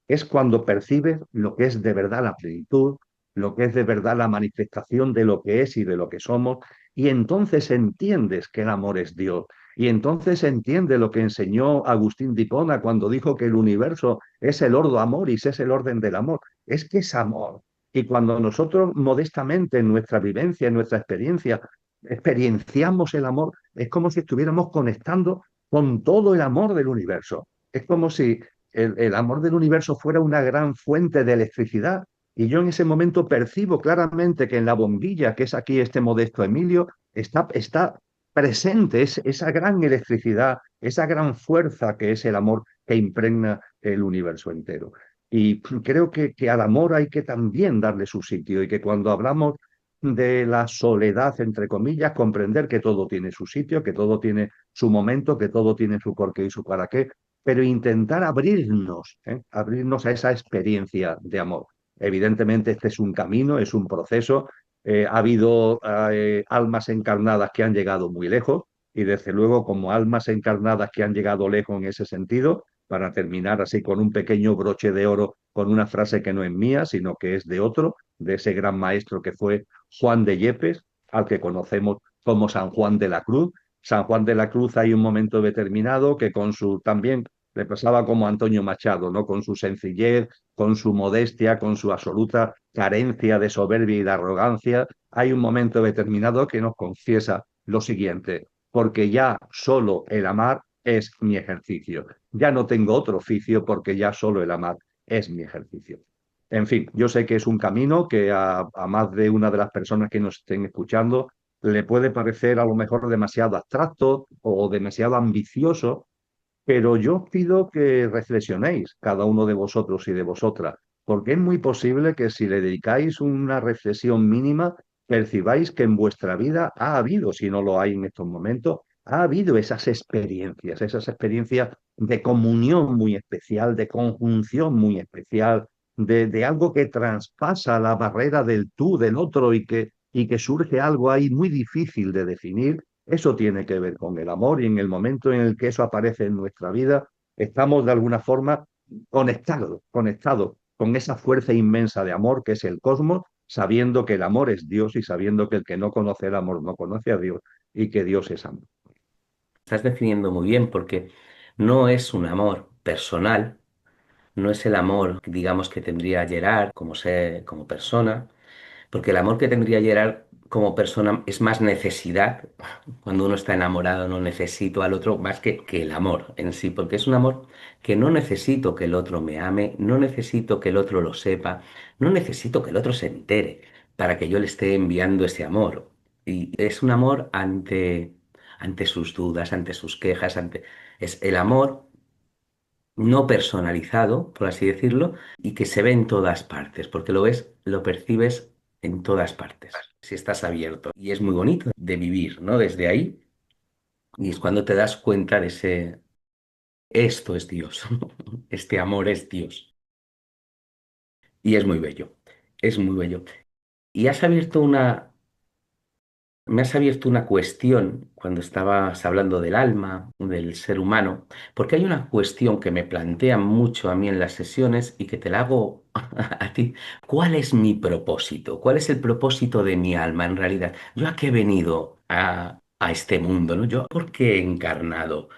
S2: es cuando percibes lo que es de verdad la plenitud, lo que es de verdad la manifestación de lo que es y de lo que somos, y entonces entiendes que el amor es Dios. Y entonces entiende lo que enseñó Agustín de Hipona cuando dijo que el universo es el ordo amoris, es el orden del amor. Es que es amor. Y cuando nosotros modestamente en nuestra vivencia, en nuestra experiencia, experienciamos el amor, es como si estuviéramos conectando con todo el amor del universo. Es como si el amor del universo fuera una gran fuente de electricidad. Y yo en ese momento percibo claramente que en la bombilla, que es aquí este modesto Emilio, está presente esa gran electricidad, esa gran fuerza que es el amor que impregna el universo entero. Y creo que al amor hay que también darle su sitio y que cuando hablamos de la soledad, entre comillas, comprender que todo tiene su sitio, que todo tiene su momento, que todo tiene su por qué y su para qué, pero intentar abrirnos a esa experiencia de amor. Evidentemente, este es un camino, es un proceso. Ha habido almas encarnadas que han llegado muy lejos y desde luego como almas encarnadas que han llegado lejos en ese sentido, para terminar así con un pequeño broche de oro, con una frase que no es mía, sino que es de otro, de ese gran maestro que fue Juan de Yepes, al que conocemos como San Juan de la Cruz. San Juan de la Cruz hay un momento determinado que con su también le pasaba como Antonio Machado, ¿no? Con su sencillez, con su modestia, con su absoluta carencia de soberbia y de arrogancia, hay un momento determinado que nos confiesa lo siguiente, porque ya solo el amar es mi ejercicio. Ya no tengo otro oficio porque ya solo el amar es mi ejercicio. En fin, yo sé que es un camino que a más de una de las personas que nos estén escuchando le puede parecer a lo mejor demasiado abstracto o demasiado ambicioso, pero yo pido que reflexionéis, cada uno de vosotros y de vosotras, porque es muy posible que si le dedicáis una reflexión mínima, percibáis que en vuestra vida ha habido, si no lo hay en estos momentos, ha habido esas experiencias de comunión muy especial, de conjunción muy especial, de algo que traspasa la barrera del tú, del otro y que surge algo ahí muy difícil de definir. Eso tiene que ver con el amor y en el momento en el que eso aparece en nuestra vida, estamos de alguna forma conectados con esa fuerza inmensa de amor que es el cosmos, sabiendo que el amor es Dios y sabiendo que el que no conoce el amor no conoce a Dios y que Dios es amor.
S1: Estás definiendo muy bien porque no es un amor personal, no es el amor, digamos, que tendría Gerard como persona, porque el amor que tendría Gerard como persona es más necesidad. Cuando uno está enamorado no necesito al otro más que el amor en sí, porque es un amor que no necesito que el otro me ame, no necesito que el otro lo sepa, no necesito que el otro se entere para que yo le esté enviando ese amor. Y es un amor ante sus dudas, ante sus quejas, es el amor no personalizado, por así decirlo, y que se ve en todas partes, porque lo ves, lo percibes en todas partes, si estás abierto. Y es muy bonito de vivir, ¿no? Desde ahí, y es cuando te das cuenta de esto es Dios, este amor es Dios. Y es muy bello, es muy bello. Y me has abierto una cuestión cuando estabas hablando del alma, del ser humano, porque hay una cuestión que me plantean mucho a mí en las sesiones y que te la hago a ti. ¿Cuál es mi propósito? ¿Cuál es el propósito de mi alma en realidad? ¿Yo a qué he venido a este mundo, ¿no? ¿Yo por qué he encarnado?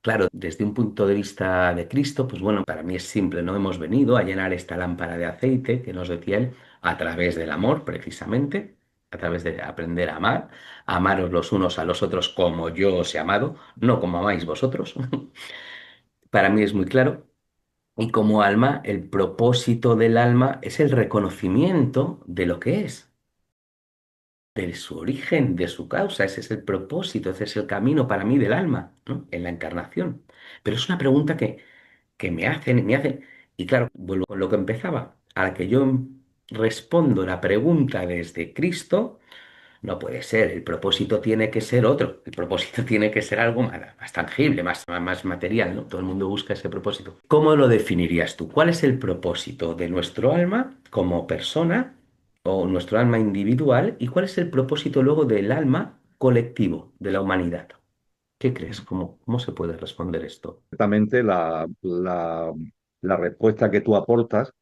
S1: Claro, desde un punto de vista de Cristo, pues bueno, para mí es simple, ¿no? Hemos venido a llenar esta lámpara de aceite, que nos decía él, a través del amor, precisamente, a través de aprender a amar, amaros los unos a los otros como yo os he amado, no como amáis vosotros. Para mí es muy claro. Y como alma, el propósito del alma es el reconocimiento de lo que es, de su origen, de su causa. Ese es el propósito, ese es el camino para mí del alma, ¿no? En la encarnación. Pero es una pregunta que me hacen, y claro, vuelvo con lo que empezaba, a la que yo respondo la pregunta desde Cristo, no puede ser, el propósito tiene que ser otro, el propósito tiene que ser algo más tangible, más material, ¿no? Todo el mundo busca ese propósito. ¿Cómo lo definirías tú? ¿Cuál es el propósito de nuestro alma como persona o nuestro alma individual y cuál es el propósito luego del alma colectivo de la humanidad? ¿Qué crees? ¿Cómo se puede responder esto?
S2: Ciertamente la respuesta que tú aportas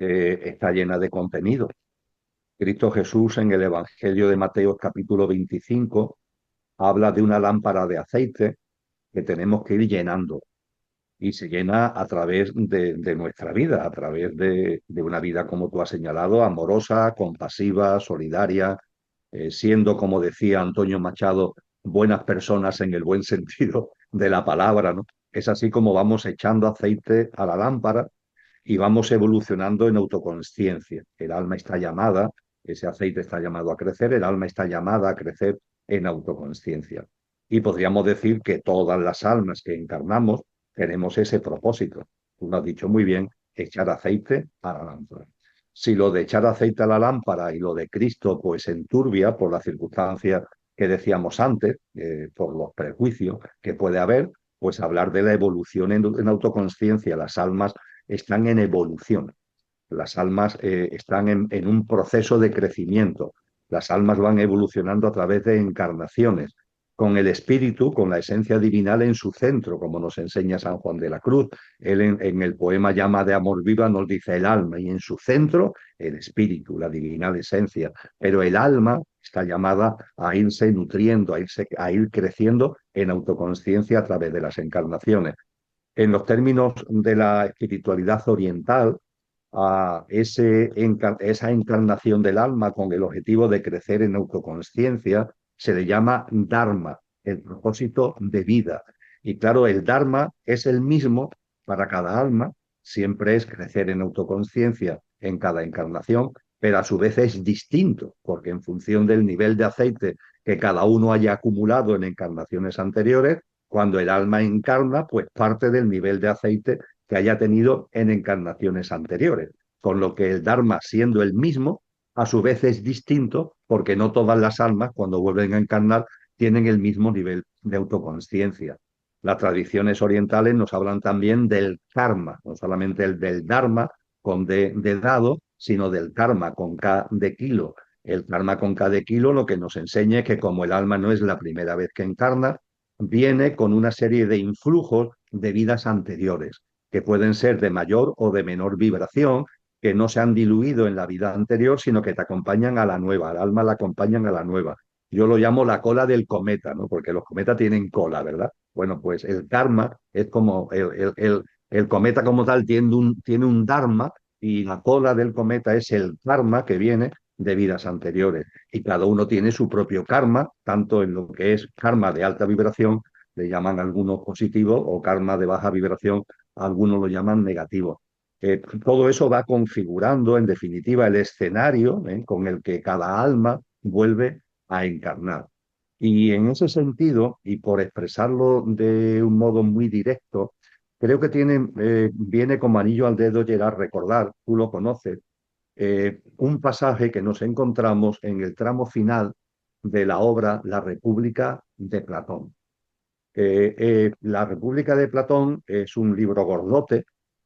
S2: está llena de contenido. Cristo Jesús en el Evangelio de Mateo capítulo 25 habla de una lámpara de aceite que tenemos que ir llenando y se llena a través de nuestra vida, a través de una vida, como tú has señalado, amorosa, compasiva, solidaria, siendo, como decía Antonio Machado, buenas personas en el buen sentido de la palabra, ¿no? Es así como vamos echando aceite a la lámpara y vamos evolucionando en autoconsciencia. El alma está llamada, ese aceite está llamado a crecer, el alma está llamada a crecer en autoconsciencia. Y podríamos decir que todas las almas que encarnamos tenemos ese propósito. Tú lo has dicho muy bien, echar aceite a la lámpara. Si lo de echar aceite a la lámpara y lo de Cristo pues enturbia por las circunstancias que decíamos antes, por los prejuicios que puede haber, pues hablar de la evolución en autoconsciencia, las almas están en evolución. Las almas están en un proceso de crecimiento. Las almas van evolucionando a través de encarnaciones. con el espíritu, con la esencia divinal en su centro, como nos enseña San Juan de la Cruz. Él en el poema Llama de Amor Viva nos dice el alma y en su centro el espíritu, la divinal esencia. Pero el alma está llamada a irse nutriendo, a ir creciendo en autoconsciencia a través de las encarnaciones. En los términos de la espiritualidad oriental, esa encarnación del alma con el objetivo de crecer en autoconsciencia se le llama Dharma, el propósito de vida. Y claro, el Dharma es el mismo para cada alma, siempre es crecer en autoconsciencia en cada encarnación, pero a su vez es distinto, porque en función del nivel de aceite que cada uno haya acumulado en encarnaciones anteriores, cuando el alma encarna, pues parte del nivel de aceite que haya tenido en encarnaciones anteriores. Con lo que el Dharma, siendo el mismo, a su vez es distinto porque no todas las almas, cuando vuelven a encarnar, tienen el mismo nivel de autoconsciencia. Las tradiciones orientales nos hablan también del karma, no solamente el del Dharma con D de dado, sino del karma con K de kilo. El karma con K de kilo lo que nos enseña es que como el alma no es la primera vez que encarna, viene con una serie de influjos de vidas anteriores que pueden ser de mayor o de menor vibración, que no se han diluido en la vida anterior, sino que te acompañan a la nueva, al alma la acompañan a la nueva. Yo lo llamo la cola del cometa, ¿no? Porque los cometas tienen cola, ¿verdad? Bueno, pues el karma es como el cometa como tal tiene un dharma y la cola del cometa es el karma que viene de vidas anteriores. Y cada uno tiene su propio karma, tanto en lo que es karma de alta vibración, le llaman algunos positivo, o karma de baja vibración, algunos lo llaman negativo. Todo eso va configurando, en definitiva, el escenario con el que cada alma vuelve a encarnar. Y en ese sentido, y por expresarlo de un modo muy directo, creo que viene como anillo al dedo llegar a recordar, tú lo conoces, un pasaje que nos encontramos en el tramo final de la obra La República de Platón. La República de Platón es un libro gordote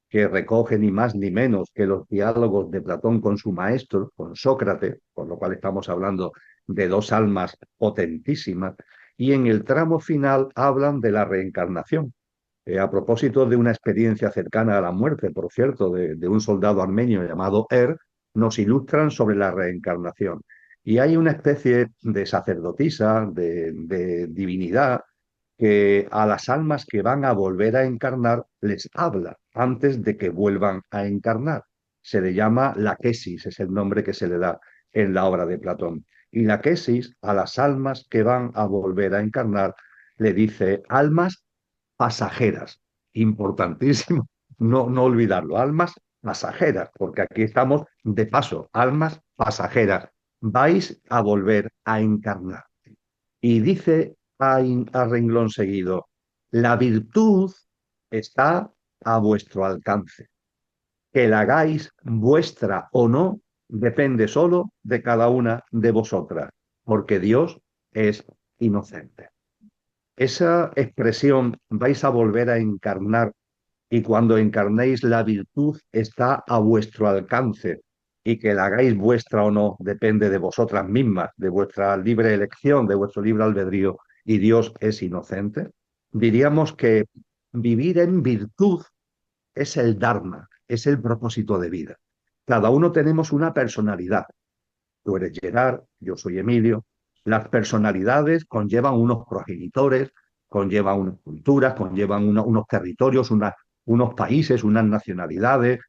S2: que recoge ni más ni menos que los diálogos de Platón con su maestro, con Sócrates, con lo cual estamos hablando de dos almas potentísimas, y en el tramo final hablan de la reencarnación. A propósito de una experiencia cercana a la muerte, por cierto, de un soldado armenio llamado nos ilustran sobre la reencarnación. Y hay una especie de sacerdotisa, de divinidad, que a las almas que van a volver a encarnar les habla antes de que vuelvan a encarnar. Se le llama la quesis, es el nombre que se le da en la obra de Platón. Y la quesis a las almas que van a volver a encarnar le dice almas pasajeras. Importantísimo no olvidarlo, almas pasajeras, porque aquí estamos de paso, almas pasajeras. Vais a volver a encarnar. Y dice a renglón seguido, la virtud está a vuestro alcance. Que la hagáis vuestra o no depende solo de cada una de vosotras, porque Dios es inocente. Esa expresión vais a volver a encarnar y cuando encarnéis la virtud está a vuestro alcance y que la hagáis vuestra o no depende de vosotras mismas, de vuestra libre elección, de vuestro libre albedrío y Dios es inocente. Diríamos que vivir en virtud es el Dharma, es el propósito de vida. Cada uno tenemos una personalidad. Tú eres Gerard, yo soy Emilio. Las personalidades conllevan unos progenitores, conllevan unas culturas, conllevan unos territorios, unos países, unas nacionalidades,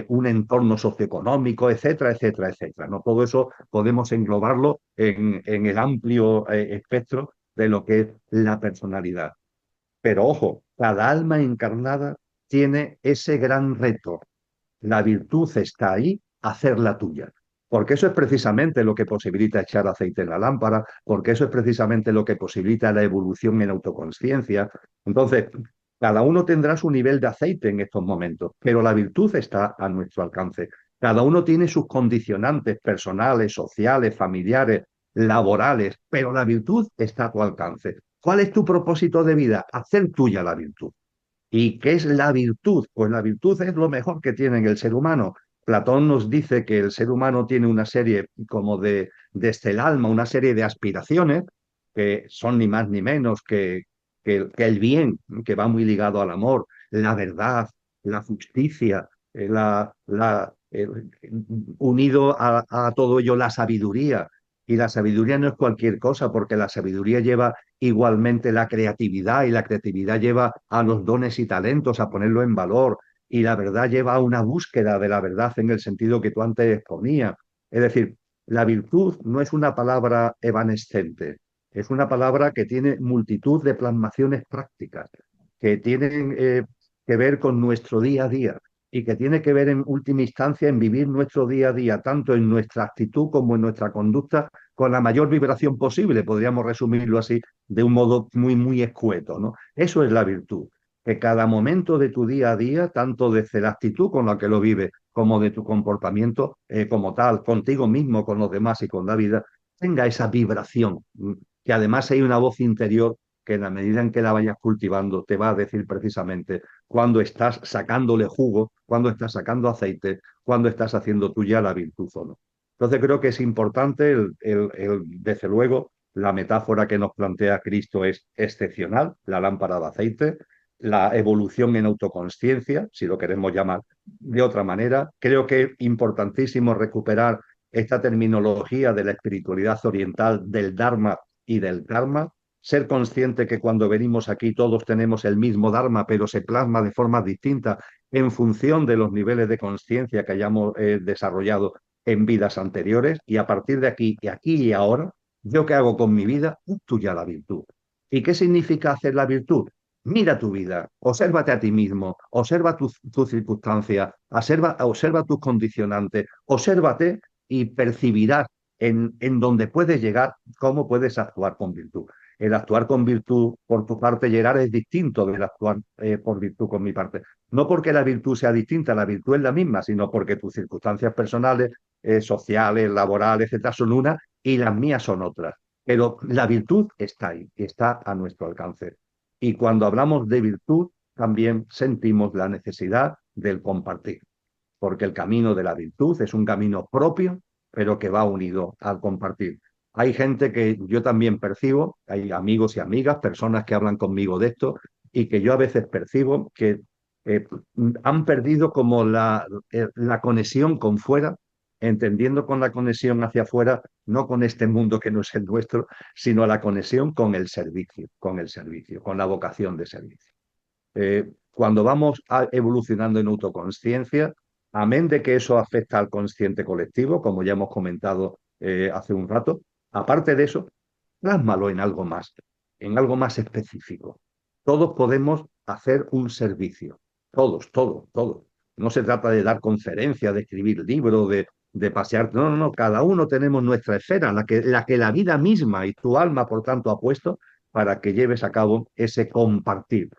S2: un entorno socioeconómico, etcétera, etcétera, etcétera. ¿No? Todo eso podemos englobarlo en el amplio espectro de lo que es la personalidad. Pero ojo, cada alma encarnada tiene ese gran reto. La virtud está ahí, hacerla tuya. Porque eso es precisamente lo que posibilita echar aceite en la lámpara, porque eso es precisamente lo que posibilita la evolución en autoconsciencia. Entonces, cada uno tendrá su nivel de aceite en estos momentos, pero la virtud está a nuestro alcance. Cada uno tiene sus condicionantes personales, sociales, familiares, laborales, pero la virtud está a tu alcance. ¿Cuál es tu propósito de vida? Hacer tuya la virtud. ¿Y qué es la virtud? Pues la virtud es lo mejor que tiene el ser humano. Platón nos dice que el ser humano tiene una serie como desde el alma, una serie de aspiraciones, que son ni más ni menos que el bien, que va muy ligado al amor, la verdad, la justicia, unido a todo ello la sabiduría. Y la sabiduría no es cualquier cosa, porque la sabiduría lleva igualmente la creatividad y la creatividad lleva a los dones y talentos, a ponerlo en valor. Y la verdad lleva a una búsqueda de la verdad en el sentido que tú antes exponías. Es decir, la virtud no es una palabra evanescente, es una palabra que tiene multitud de plasmaciones prácticas, que tienen que ver con nuestro día a día y que tiene que ver en última instancia en vivir nuestro día a día, tanto en nuestra actitud como en nuestra conducta, con la mayor vibración posible, podríamos resumirlo así, de un modo muy, muy escueto, ¿no? Eso es la virtud, que cada momento de tu día a día, tanto desde la actitud con la que lo vives, como de tu comportamiento como tal, contigo mismo, con los demás y con la vida, tenga esa vibración, que además hay una voz interior que en la medida en que la vayas cultivando te va a decir precisamente cuando estás sacándole jugo, cuando estás sacando aceite, cuando estás haciendo tuya la virtud o no. Entonces creo que es importante, desde luego, la metáfora que nos plantea Cristo es excepcional, la lámpara de aceite, la evolución en autoconsciencia, si lo queremos llamar de otra manera. Creo que es importantísimo recuperar esta terminología de la espiritualidad oriental del Dharma y del Karma, ser consciente que cuando venimos aquí todos tenemos el mismo Dharma, pero se plasma de formas distintas en función de los niveles de conciencia que hayamos desarrollado en vidas anteriores, y a partir de aquí y ahora, ¿yo qué hago con mi vida? Tuya la virtud. ¿Y qué significa hacer la virtud? Mira tu vida, obsérvate a ti mismo, observa tus circunstancias, observa tus condicionantes, obsérvate y percibirás en donde puedes llegar cómo puedes actuar con virtud. El actuar con virtud por tu parte, Gerard, es distinto del actuar por virtud con mi parte. No porque la virtud sea distinta, la virtud es la misma, sino porque tus circunstancias personales, sociales, laborales, etcétera, son unas y las mías son otras. Pero la virtud está ahí, está a nuestro alcance. Y cuando hablamos de virtud, también sentimos la necesidad del compartir, porque el camino de la virtud es un camino propio, pero que va unido al compartir. Hay gente que yo también percibo, hay amigos y amigas, personas que hablan conmigo de esto y que yo a veces percibo que eh, han perdido como la conexión con fuera, entendiendo con la conexión hacia afuera, no con este mundo que no es el nuestro, sino la conexión con el servicio, con la vocación de servicio. Cuando vamos evolucionando en autoconsciencia, amén de que eso afecta al consciente colectivo, como ya hemos comentado hace un rato, aparte de eso, plásmalo en algo más específico. Todos podemos hacer un servicio, todos, todos, todos. No se trata de dar conferencias, de escribir libros, de pasear, no, no, no, cada uno tenemos nuestra esfera, la vida misma y tu alma, por tanto, ha puesto para que lleves a cabo ese compartir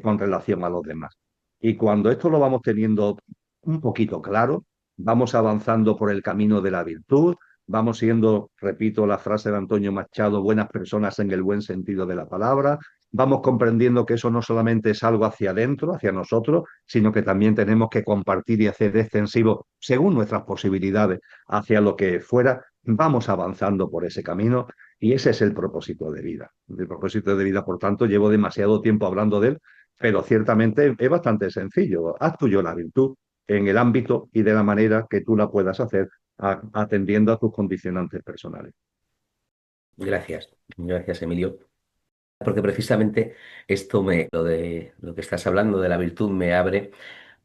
S2: con relación a los demás. Y cuando esto lo vamos teniendo un poquito claro, vamos avanzando por el camino de la virtud, vamos siendo, repito la frase de Antonio Machado, buenas personas en el buen sentido de la palabra, vamos comprendiendo que eso no solamente es algo hacia adentro, hacia nosotros, sino que también tenemos que compartir y hacer extensivo, según nuestras posibilidades, hacia lo que fuera, vamos avanzando por ese camino y ese es el propósito de vida. El propósito de vida, por tanto, llevo demasiado tiempo hablando de él, pero ciertamente es bastante sencillo. Haz tuyo la virtud en el ámbito y de la manera que tú la puedas hacer atendiendo a tus condicionantes personales.
S1: Gracias, gracias, Emilio. Porque precisamente lo de lo que estás hablando de la virtud me abre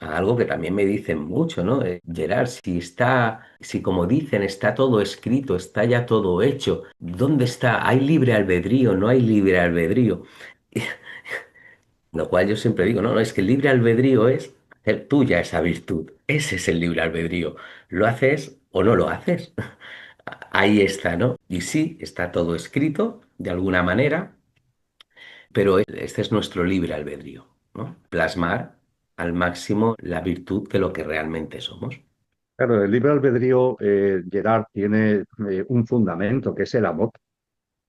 S1: a algo que también me dicen mucho, ¿no? Gerard, si como dicen, está todo escrito, está ya todo hecho, ¿dónde está? ¿Hay libre albedrío? ¿No hay libre albedrío? Lo cual yo siempre digo, no, no, es que el libre albedrío es hacer tuya esa virtud. Ese es el libre albedrío. ¿Lo haces o no lo haces? Ahí está, ¿no? Y sí, está todo escrito de alguna manera, pero este es nuestro libre albedrío, ¿no? Plasmar al máximo la virtud de lo que realmente somos.
S2: Claro, el libre albedrío, Gerard, tiene un fundamento que es el amor.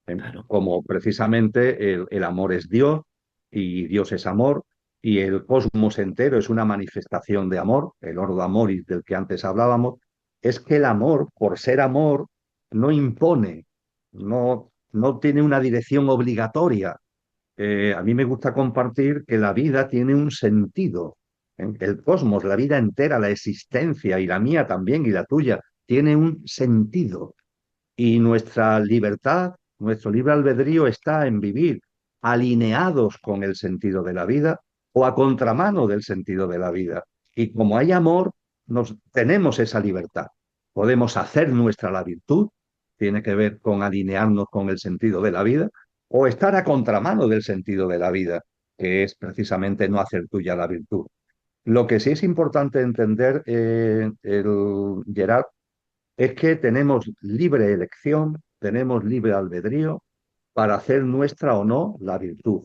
S1: Claro.
S2: Como precisamente el amor es Dios y Dios es amor y el cosmos entero es una manifestación de amor, el ordo amoris del que antes hablábamos, es que el amor, por ser amor, no impone, no no tiene una dirección obligatoria. A mí me gusta compartir que la vida tiene un sentido. El cosmos, la vida entera, la existencia, y la mía también, y la tuya, tiene un sentido. Y nuestra libertad, nuestro libre albedrío está en vivir alineados con el sentido de la vida o a contramano del sentido de la vida. Y como hay amor, tenemos esa libertad. Podemos hacer nuestra la virtud, tiene que ver con alinearnos con el sentido de la vida, o estar a contramano del sentido de la vida, que es precisamente no hacer tuya la virtud. Lo que sí es importante entender, Gerard, es que tenemos libre elección, tenemos libre albedrío para hacer nuestra o no la virtud,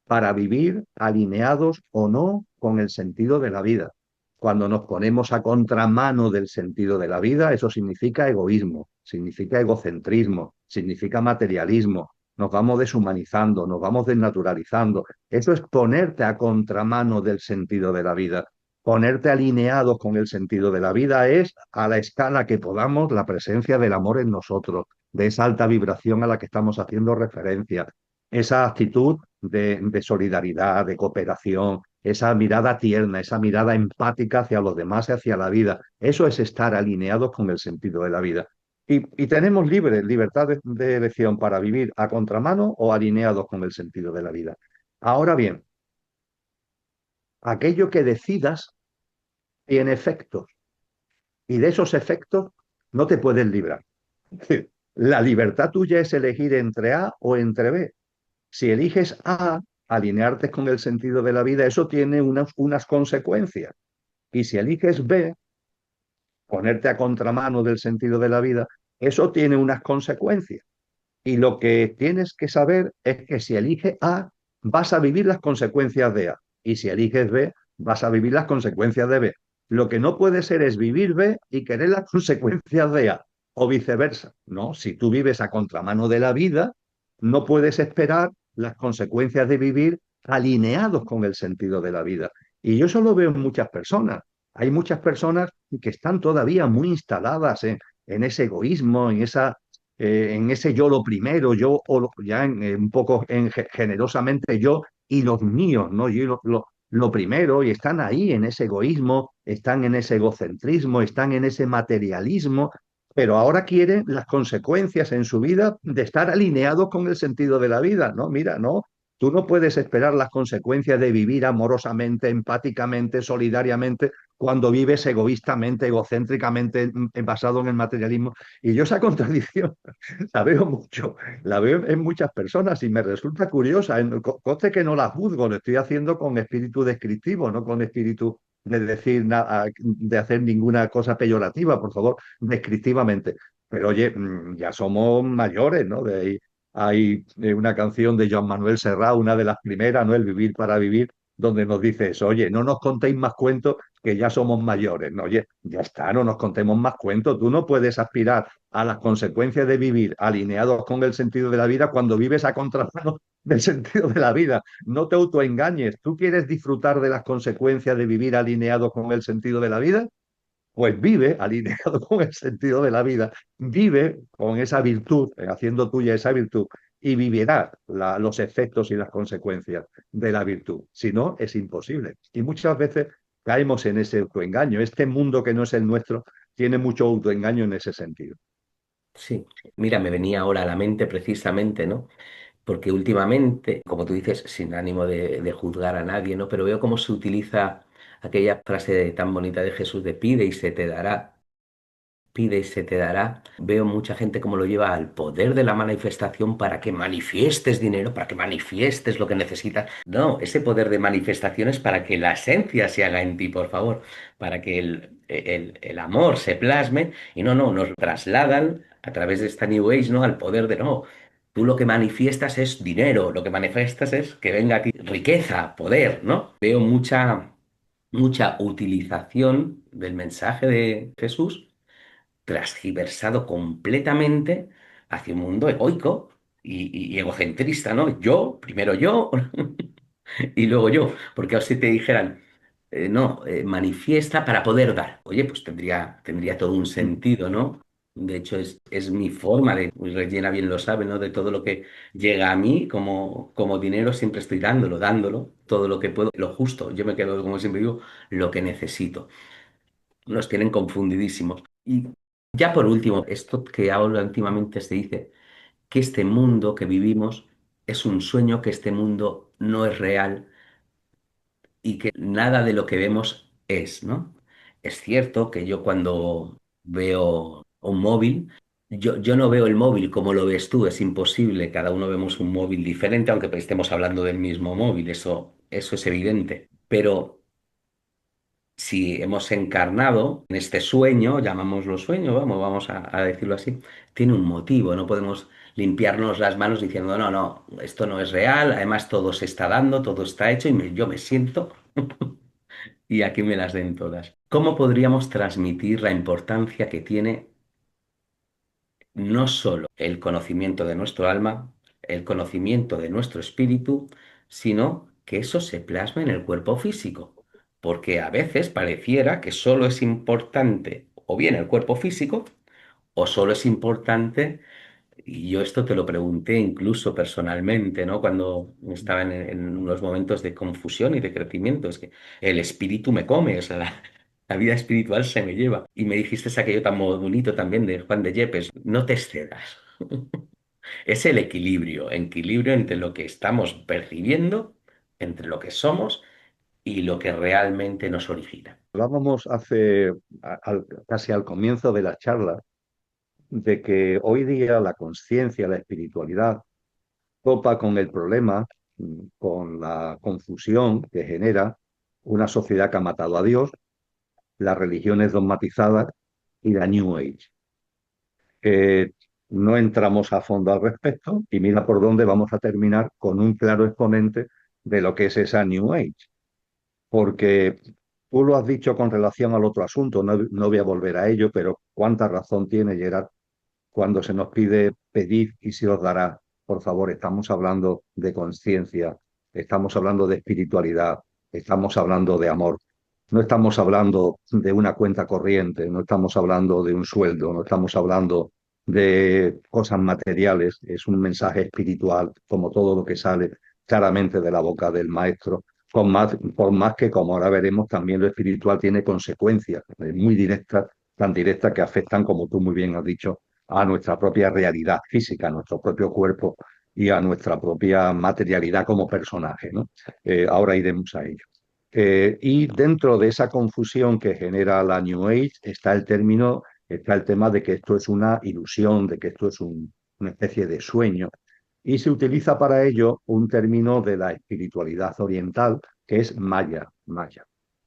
S2: para vivir alineados o no con el sentido de la vida. Cuando nos ponemos a contramano del sentido de la vida, eso significa egoísmo, significa egocentrismo, significa materialismo. Nos vamos deshumanizando, nos vamos desnaturalizando. Eso es ponerte a contramano del sentido de la vida. Ponerte alineados con el sentido de la vida es, a la escala que podamos, la presencia del amor en nosotros, de esa alta vibración a la que estamos haciendo referencia, esa actitud de solidaridad, de cooperación, esa mirada tierna, esa mirada empática hacia los demás y hacia la vida. Eso es estar alineados con el sentido de la vida. Y tenemos libertad de elección para vivir a contramano o alineados con el sentido de la vida. Ahora bien, aquello que decidas tiene efectos y de esos efectos no te puedes librar. La libertad tuya es elegir entre A o entre B. Si eliges A, alinearte con el sentido de la vida, eso tiene unas consecuencias. Y si eliges B, ponerte a contramano del sentido de la vida, eso tiene unas consecuencias. Y lo que tienes que saber es que si eliges A, vas a vivir las consecuencias de A. Y si eliges B, vas a vivir las consecuencias de B. Lo que no puede ser es vivir B y querer las consecuencias de A. O viceversa. No, si tú vives a contramano de la vida, no puedes esperar las consecuencias de vivir alineados con el sentido de la vida. Y yo eso lo veo en muchas personas. Hay muchas personas que están todavía muy instaladas en ese egoísmo, en ese yo lo primero, yo o ya un poco generosamente yo y los míos, ¿no? Yo lo primero, y están ahí en ese egoísmo, están en ese egocentrismo, están en ese materialismo, pero ahora quieren las consecuencias en su vida de estar alineados con el sentido de la vida, ¿no? Mira, no, tú no puedes esperar las consecuencias de vivir amorosamente, empáticamente, solidariamente, cuando vives egoístamente, egocéntricamente, basado en el materialismo. Y yo esa contradicción la veo mucho, la veo en muchas personas y me resulta curiosa. Conste que no la juzgo, lo estoy haciendo con espíritu descriptivo, no con espíritu de decir nada, de hacer ninguna cosa peyorativa, por favor, descriptivamente. Pero oye, ya somos mayores, ¿no? Hay una canción de Joan Manuel Serrat, una de las primeras, ¿no? El Vivir para Vivir, donde nos dice eso, oye, no nos contéis más cuentos que ya somos mayores. No, oye, ya está, no nos contemos más cuentos. Tú no puedes aspirar a las consecuencias de vivir alineados con el sentido de la vida cuando vives a contramano del sentido de la vida. No te autoengañes. ¿Tú quieres disfrutar de las consecuencias de vivir alineado con el sentido de la vida? Pues vive alineado con el sentido de la vida, vive con esa virtud, haciendo tuya esa virtud, y vivirá los efectos y las consecuencias de la virtud. Si no, es imposible. Y muchas veces caemos en ese autoengaño. Este mundo que no es el nuestro tiene mucho autoengaño en ese sentido.
S1: Sí, mira, me venía ahora a la mente precisamente, ¿no? Porque últimamente, como tú dices, sin ánimo de juzgar a nadie, ¿no? Pero veo cómo se utiliza aquella frase tan bonita de Jesús de pide y se te dará. Pide y se te dará. Veo mucha gente como lo lleva al poder de la manifestación para que manifiestes dinero, para que manifiestes lo que necesitas. No, ese poder de manifestación es para que la esencia se haga en ti, por favor, para que el amor se plasme y no, nos trasladan a través de esta New Age, ¿no? Al poder de no. Tú lo que manifiestas es dinero, lo que manifiestas es que venga a ti riqueza, poder, ¿no? Veo mucha utilización del mensaje de Jesús transgiversado completamente hacia un mundo egoico y egocentrista, ¿no? Yo, primero yo y luego yo, porque si te dijeran, no, manifiesta para poder dar, oye, pues tendría todo un sentido, ¿no? De hecho, es mi forma de, Rellena bien lo sabe, ¿no? De todo lo que llega a mí como dinero, siempre estoy dándolo, todo lo que puedo, lo justo. Yo me quedo, como siempre digo, lo que necesito. Nos tienen confundidísimos. Y ya por último, esto que ahora últimamente se dice, que este mundo que vivimos es un sueño, que este mundo no es real y que nada de lo que vemos es, ¿no? Es cierto que yo cuando veo un móvil, yo no veo el móvil como lo ves tú, es imposible, cada uno vemos un móvil diferente, aunque estemos hablando del mismo móvil, eso es evidente. Pero si hemos encarnado en este sueño, llamámoslo sueño, vamos a decirlo así, tiene un motivo, no podemos limpiarnos las manos diciendo, no, no, esto no es real, además todo se está dando, todo está hecho y yo me siento y aquí me las den todas. ¿Cómo podríamos transmitir la importancia que tiene no solo el conocimiento de nuestro alma, el conocimiento de nuestro espíritu, sino que eso se plasme en el cuerpo físico? Porque a veces pareciera que solo es importante o bien el cuerpo físico o solo es importante, y yo esto te lo pregunté incluso personalmente, ¿no? Cuando estaba en unos momentos de confusión y de crecimiento, es que el espíritu me come, o sea, la vida espiritual se me lleva. Y me dijiste aquello tan bonito también de Juan de Yepes, no te excedas. Es el equilibrio entre lo que estamos percibiendo, entre lo que somos y lo que realmente nos origina.
S2: Hablábamos casi al comienzo de la charla de que hoy día la conciencia, la espiritualidad, topa con el problema, con la confusión que genera una sociedad que ha matado a Dios, las religiones dogmatizadas y la New Age. No entramos a fondo al respecto y mira por dónde vamos a terminar con un claro exponente de lo que es esa New Age. Porque tú lo has dicho con relación al otro asunto, no voy a volver a ello, pero cuánta razón tiene Gerard cuando se nos pide pedir y se os dará. Por favor, estamos hablando de conciencia, estamos hablando de espiritualidad, estamos hablando de amor. No estamos hablando de una cuenta corriente, no estamos hablando de un sueldo, no estamos hablando de cosas materiales. Es un mensaje espiritual, como todo lo que sale claramente de la boca del maestro. Por más que, como ahora veremos, también lo espiritual tiene consecuencias muy directas, tan directas que afectan, como tú muy bien has dicho, a nuestra propia realidad física, a nuestro propio cuerpo y a nuestra propia materialidad como personaje, ¿no? Ahora iremos a ello. Y dentro de esa confusión que genera la New Age está el tema de que esto es una ilusión, de que esto es una especie de sueño. Y se utiliza para ello un término de la espiritualidad oriental que es Maya,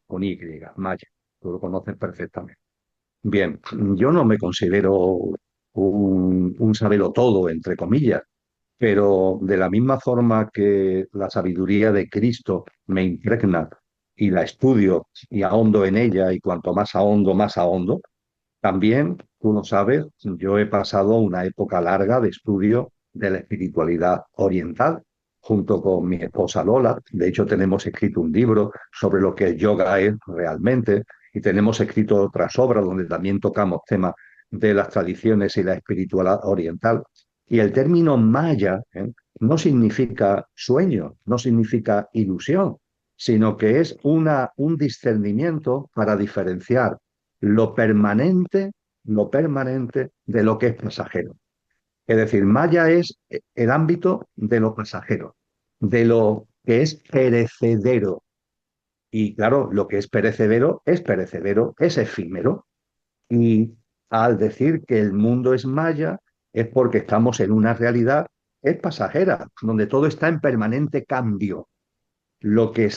S2: con Y, Maya. Tú lo conoces perfectamente. Bien, yo no me considero un todo, entre comillas, pero de la misma forma que la sabiduría de Cristo me impregna y la estudio y ahondo en ella, y cuanto más ahondo, también, tú lo sabes, yo he pasado una época larga de estudio de la espiritualidad oriental junto con mi esposa Lola. De hecho, tenemos escrito un libro sobre lo que el yoga es realmente y tenemos escrito otras obras donde también tocamos temas de las tradiciones y la espiritualidad oriental. Y el término maya, no significa sueño, no significa ilusión, sino que es un discernimiento para diferenciar lo permanente, lo permanente de lo que es pasajero. Es decir, Maya es el ámbito de lo pasajero, de lo que es perecedero. Y claro, lo que es perecedero, es efímero. Y al decir que el mundo es Maya, es porque estamos en una realidad, es pasajera, donde todo está en permanente cambio. Lo que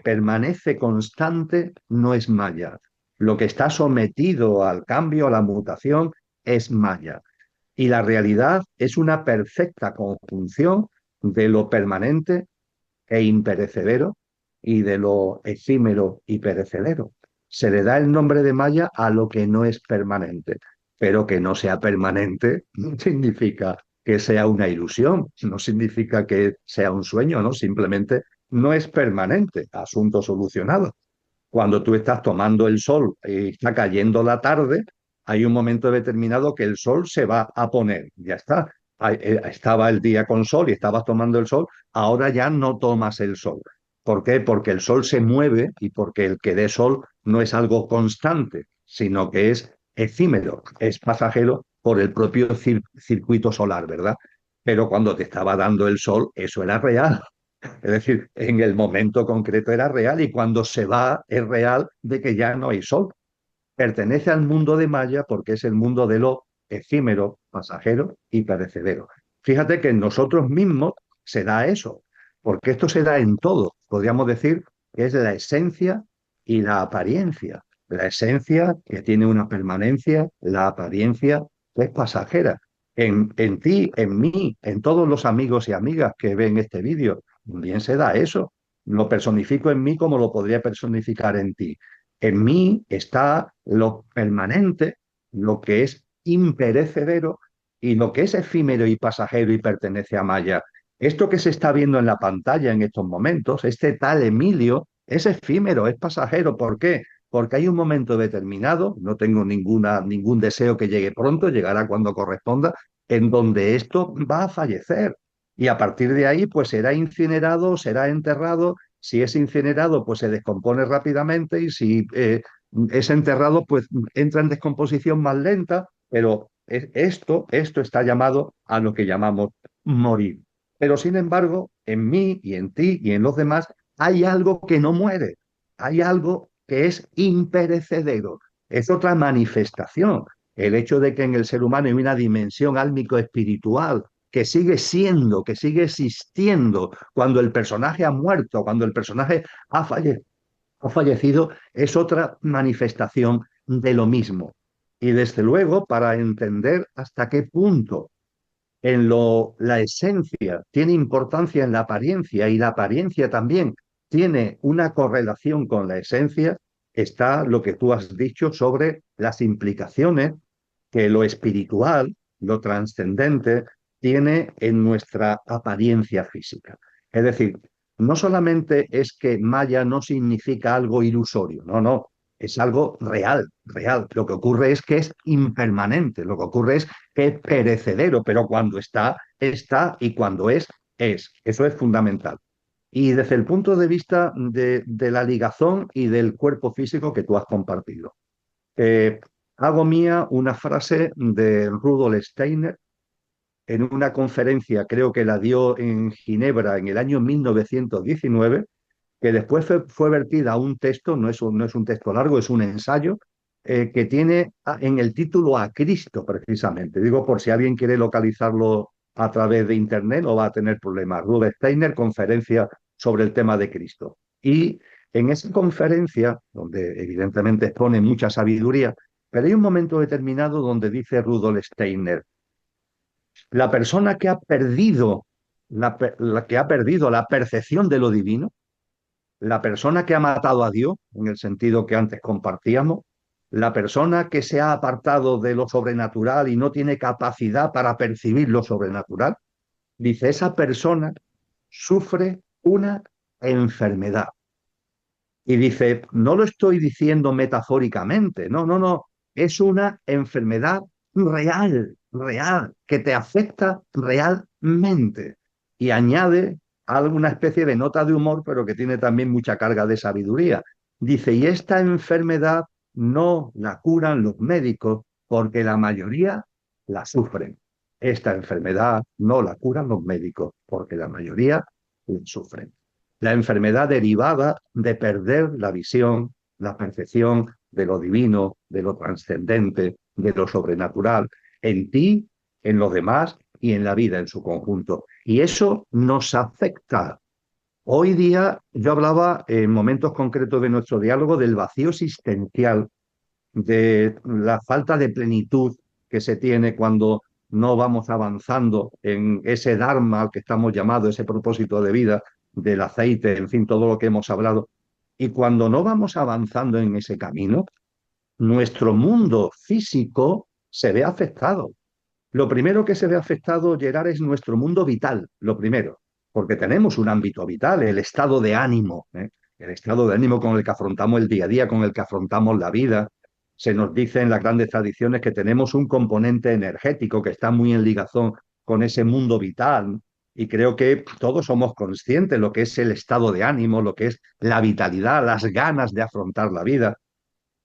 S2: permanece constante no es Maya. Lo que está sometido al cambio, a la mutación, es Maya. Y la realidad es una perfecta conjunción de lo permanente e imperecedero y de lo efímero y perecedero. Se le da el nombre de Maya a lo que no es permanente, pero que no sea permanente no significa que sea una ilusión, no significa que sea un sueño, ¿no? Simplemente no es permanente, asunto solucionado. Cuando tú estás tomando el sol y está cayendo la tarde, hay un momento determinado que el sol se va a poner, ya está. Estaba el día con sol y estabas tomando el sol, ahora ya no tomas el sol. ¿Por qué? Porque el sol se mueve y porque el que dé sol no es algo constante, sino que es efímero, es pasajero por el propio circuito solar, ¿verdad? Pero cuando te estaba dando el sol, eso era real. Es decir, en el momento concreto era real y cuando se va es real de que ya no hay sol. Pertenece al mundo de Maya porque es el mundo de lo efímero, pasajero y perecedero. Fíjate que en nosotros mismos se da eso, porque esto se da en todo. Podríamos decir que es la esencia y la apariencia. La esencia que tiene una permanencia, la apariencia que es pasajera. En ti, en mí, en todos los amigos y amigas que ven este vídeo, bien se da eso. Lo personifico en mí como lo podría personificar en ti. En mí está lo permanente, lo que es imperecedero y lo que es efímero y pasajero y pertenece a Maya. Esto que se está viendo en la pantalla en estos momentos, este tal Emilio, es efímero, es pasajero. ¿Por qué? Porque hay un momento determinado, no tengo ningún deseo que llegue pronto, llegará cuando corresponda, en donde esto va a fallecer. Y a partir de ahí, pues será incinerado, será enterrado. Si es incinerado, pues se descompone rápidamente y si es enterrado, pues entra en descomposición más lenta, pero esto está llamado a lo que llamamos morir. Pero sin embargo, en mí y en ti y en los demás hay algo que no muere, hay algo que es imperecedero, es otra manifestación. El hecho de que en el ser humano hay una dimensión álmico-espiritual que sigue siendo, que sigue existiendo cuando el personaje ha muerto, cuando el personaje ha fallecido, es otra manifestación de lo mismo. Y desde luego, para entender hasta qué punto la esencia tiene importancia en la apariencia y la apariencia también tiene una correlación con la esencia, está lo que tú has dicho sobre las implicaciones que lo espiritual, lo trascendente, tiene en nuestra apariencia física. Es decir, no solamente es que Maya no significa algo ilusorio, no, no, es algo real, real. Lo que ocurre es que es impermanente, lo que ocurre es que es perecedero, pero cuando está, está y cuando es, es. Eso es fundamental. Y desde el punto de vista de la ligazón y del cuerpo físico que tú has compartido. Eh, Hago mía una frase de Rudolf Steiner en una conferencia, creo que la dio en Ginebra en el año 1919, que después fue vertida a un texto, no es un texto largo, es un ensayo, que tiene en el título a Cristo, precisamente. Digo, por si alguien quiere localizarlo a través de Internet, no va a tener problemas. Rudolf Steiner, conferencia sobre el tema de Cristo. Y en esa conferencia, donde evidentemente expone mucha sabiduría, pero hay un momento determinado donde dice Rudolf Steiner, la persona que ha perdido la que ha perdido la percepción de lo divino, la persona que ha matado a Dios, en el sentido que antes compartíamos, la persona que se ha apartado de lo sobrenatural y no tiene capacidad para percibir lo sobrenatural, dice, esa persona sufre una enfermedad. Y dice, no lo estoy diciendo metafóricamente, no, no, no, es una enfermedad real, real, que te afecta realmente. Y añade alguna especie de nota de humor, pero que tiene también mucha carga de sabiduría. Dice, y esta enfermedad no la curan los médicos porque la mayoría la sufren. Esta enfermedad no la curan los médicos porque la mayoría la sufren. La enfermedad derivada de perder la visión, la percepción de lo divino, de lo trascendente, de lo sobrenatural, en ti, en los demás y en la vida en su conjunto. Y eso nos afecta. Hoy día yo hablaba en momentos concretos de nuestro diálogo del vacío existencial, de la falta de plenitud que se tiene cuando no vamos avanzando en ese Dharma al que estamos llamados, ese propósito de vida, del aceite, en fin, todo lo que hemos hablado. Y cuando no vamos avanzando en ese camino, nuestro mundo físico se ve afectado. Lo primero que se ve afectado, Gerard, es nuestro mundo vital, lo primero, porque tenemos un ámbito vital, el estado de ánimo, ¿eh? El estado de ánimo con el que afrontamos el día a día, con el que afrontamos la vida, se nos dice en las grandes tradiciones que tenemos un componente energético que está muy en ligazón con ese mundo vital. Y creo que todos somos conscientes de lo que es el estado de ánimo, lo que es la vitalidad, las ganas de afrontar la vida.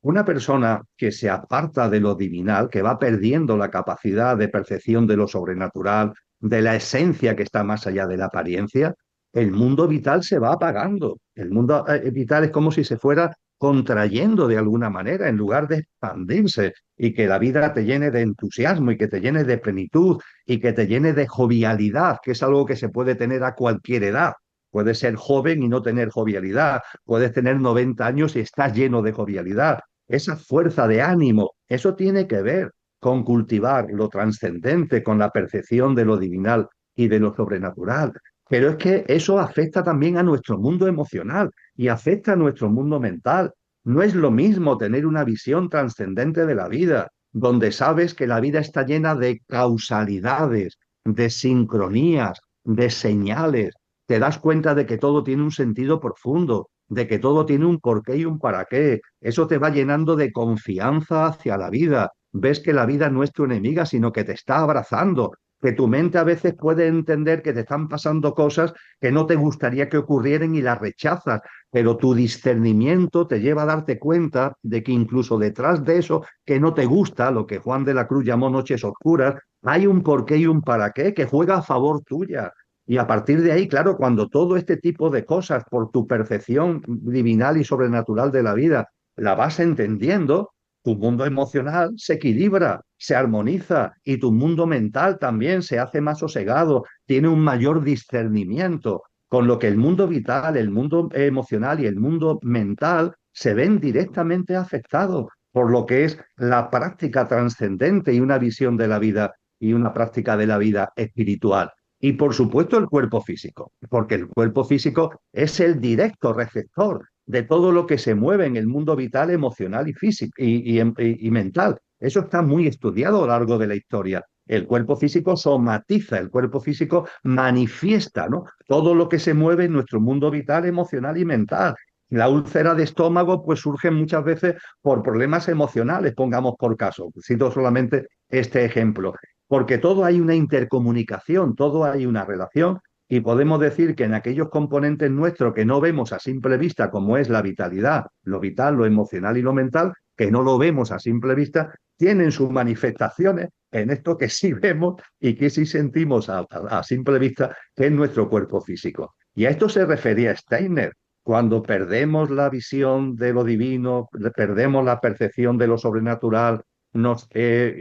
S2: Una persona que se aparta de lo divinal, que va perdiendo la capacidad de percepción de lo sobrenatural, de la esencia que está más allá de la apariencia, el mundo vital se va apagando. El mundo vital es como si se fuera contrayendo de alguna manera en lugar de expandirse y que la vida te llene de entusiasmo y que te llene de plenitud y que te llene de jovialidad, que es algo que se puede tener a cualquier edad. Puedes ser joven y no tener jovialidad, puedes tener 90 años y estás lleno de jovialidad. Esa fuerza de ánimo, eso tiene que ver con cultivar lo trascendente, con la percepción de lo divinal y de lo sobrenatural. Pero es que eso afecta también a nuestro mundo emocional y afecta a nuestro mundo mental. No es lo mismo tener una visión trascendente de la vida, donde sabes que la vida está llena de causalidades, de sincronías, de señales. Te das cuenta de que todo tiene un sentido profundo, de que todo tiene un porqué y un para qué. Eso te va llenando de confianza hacia la vida. Ves que la vida no es tu enemiga, sino que te está abrazando, que tu mente a veces puede entender que te están pasando cosas que no te gustaría que ocurrieran y las rechazas, pero tu discernimiento te lleva a darte cuenta de que incluso detrás de eso que no te gusta, lo que Juan de la Cruz llamó noches oscuras, hay un porqué y un para qué que juega a favor tuya. Y a partir de ahí, claro, cuando todo este tipo de cosas, por tu percepción divinal y sobrenatural de la vida, la vas entendiendo, tu mundo emocional se equilibra, se armoniza y tu mundo mental también se hace más sosegado, tiene un mayor discernimiento, con lo que el mundo vital, el mundo emocional y el mundo mental se ven directamente afectados por lo que es la práctica trascendente y una visión de la vida y una práctica de la vida espiritual. Y por supuesto el cuerpo físico, porque el cuerpo físico es el directo receptor de todo lo que se mueve en el mundo vital, emocional y físico y mental. Eso está muy estudiado a lo largo de la historia. El cuerpo físico somatiza, el cuerpo físico manifiesta, ¿no? Todo lo que se mueve en nuestro mundo vital, emocional y mental. La úlcera de estómago pues surge muchas veces por problemas emocionales, pongamos por caso. Cito solamente este ejemplo, porque todo hay una intercomunicación, todo hay una relación y podemos decir que en aquellos componentes nuestros que no vemos a simple vista, como es la vitalidad, lo vital, lo emocional y lo mental, que no lo vemos a simple vista, tienen sus manifestaciones en esto que sí vemos y que sí sentimos a simple vista, que es nuestro cuerpo físico. Y a esto se refería Steiner. Cuando perdemos la visión de lo divino, perdemos la percepción de lo sobrenatural, nos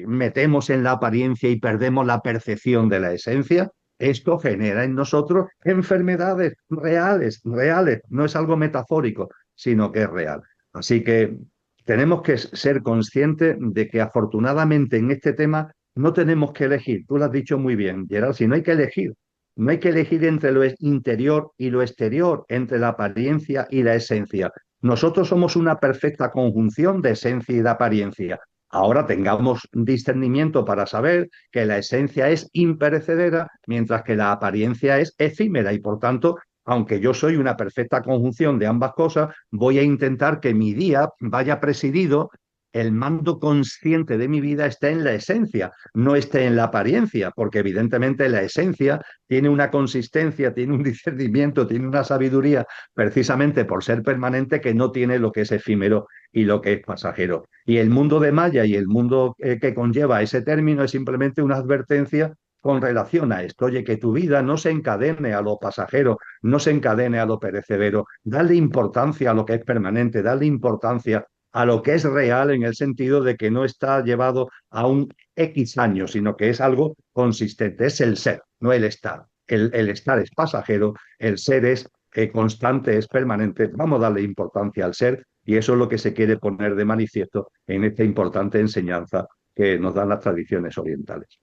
S2: metemos en la apariencia y perdemos la percepción de la esencia, esto genera en nosotros enfermedades reales, reales. No es algo metafórico, sino que es real. Así que tenemos que ser conscientes de que afortunadamente en este tema no tenemos que elegir. Tú lo has dicho muy bien, Gerald, si no hay que elegir. No hay que elegir entre lo interior y lo exterior, entre la apariencia y la esencia. Nosotros somos una perfecta conjunción de esencia y de apariencia. Ahora tengamos discernimiento para saber que la esencia es imperecedera, mientras que la apariencia es efímera y por tanto, aunque yo soy una perfecta conjunción de ambas cosas, voy a intentar que mi día vaya presidido, el mando consciente de mi vida esté en la esencia, no esté en la apariencia, porque evidentemente la esencia tiene una consistencia, tiene un discernimiento, tiene una sabiduría, precisamente por ser permanente, que no tiene lo que es efímero y lo que es pasajero. Y el mundo de Maya y el mundo que conlleva ese término es simplemente una advertencia con relación a esto. Oye, que tu vida no se encadene a lo pasajero, no se encadene a lo perecedero. Dale importancia a lo que es permanente, dale importancia a lo que es real en el sentido de que no está llevado a un X años, sino que es algo consistente, es el ser, no el estar. El estar es pasajero, el ser es constante, es permanente. Vamos a darle importancia al ser y eso es lo que se quiere poner de manifiesto en esta importante enseñanza que nos dan las tradiciones orientales.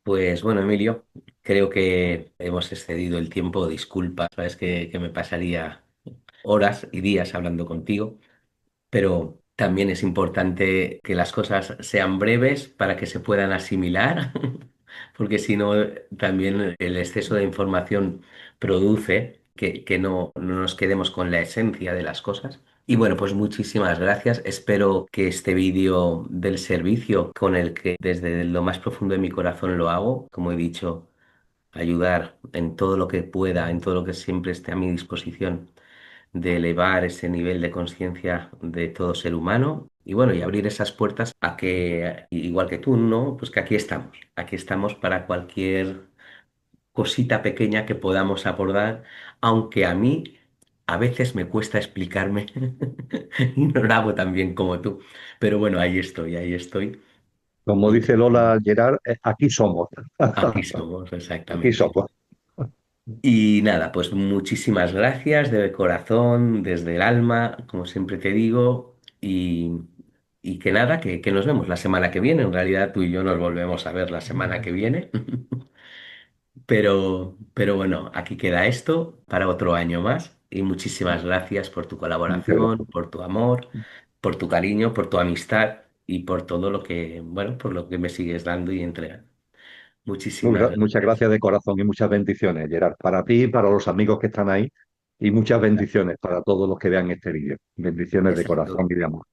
S1: Pues bueno, Emilio, creo que hemos excedido el tiempo. Disculpa, sabes que me pasaría horas y días hablando contigo, pero también es importante que las cosas sean breves para que se puedan asimilar, porque si no, también el exceso de información produce que no nos quedemos con la esencia de las cosas. Y bueno, pues muchísimas gracias. Espero que este vídeo del servicio con el que desde lo más profundo de mi corazón lo hago, como he dicho, ayudar en todo lo que pueda, en todo lo que siempre esté a mi disposición, de elevar ese nivel de conciencia de todo ser humano y bueno, y abrir esas puertas a que, igual que tú, ¿no? Pues que aquí estamos para cualquier cosita pequeña que podamos abordar, aunque a mí a veces me cuesta explicarme y no lo hago tan bien como tú, pero bueno, ahí estoy
S2: Como
S1: y
S2: dice Lola Gerard, aquí somos.
S1: aquí somos
S2: Aquí
S1: exactamente.
S2: somos.
S1: Y nada, pues muchísimas gracias de corazón, desde el alma, como siempre te digo, y que nada, que nos vemos la semana que viene. En realidad tú y yo nos volvemos a ver la semana que viene, pero bueno, aquí queda esto para otro año más. Y muchísimas gracias por tu
S2: Muchas
S1: colaboración,
S2: gracias.
S1: por tu amor, por tu cariño, por tu amistad y por todo lo que, bueno, por lo que me sigues dando y entregando. Muchísimas
S2: Muchas
S1: gracias.
S2: gracias de corazón y muchas bendiciones, Gerard, para ti y para los amigos que están ahí. Y muchas bendiciones para todos los que vean este vídeo. Bendiciones de corazón
S1: Exacto.
S2: y de amor.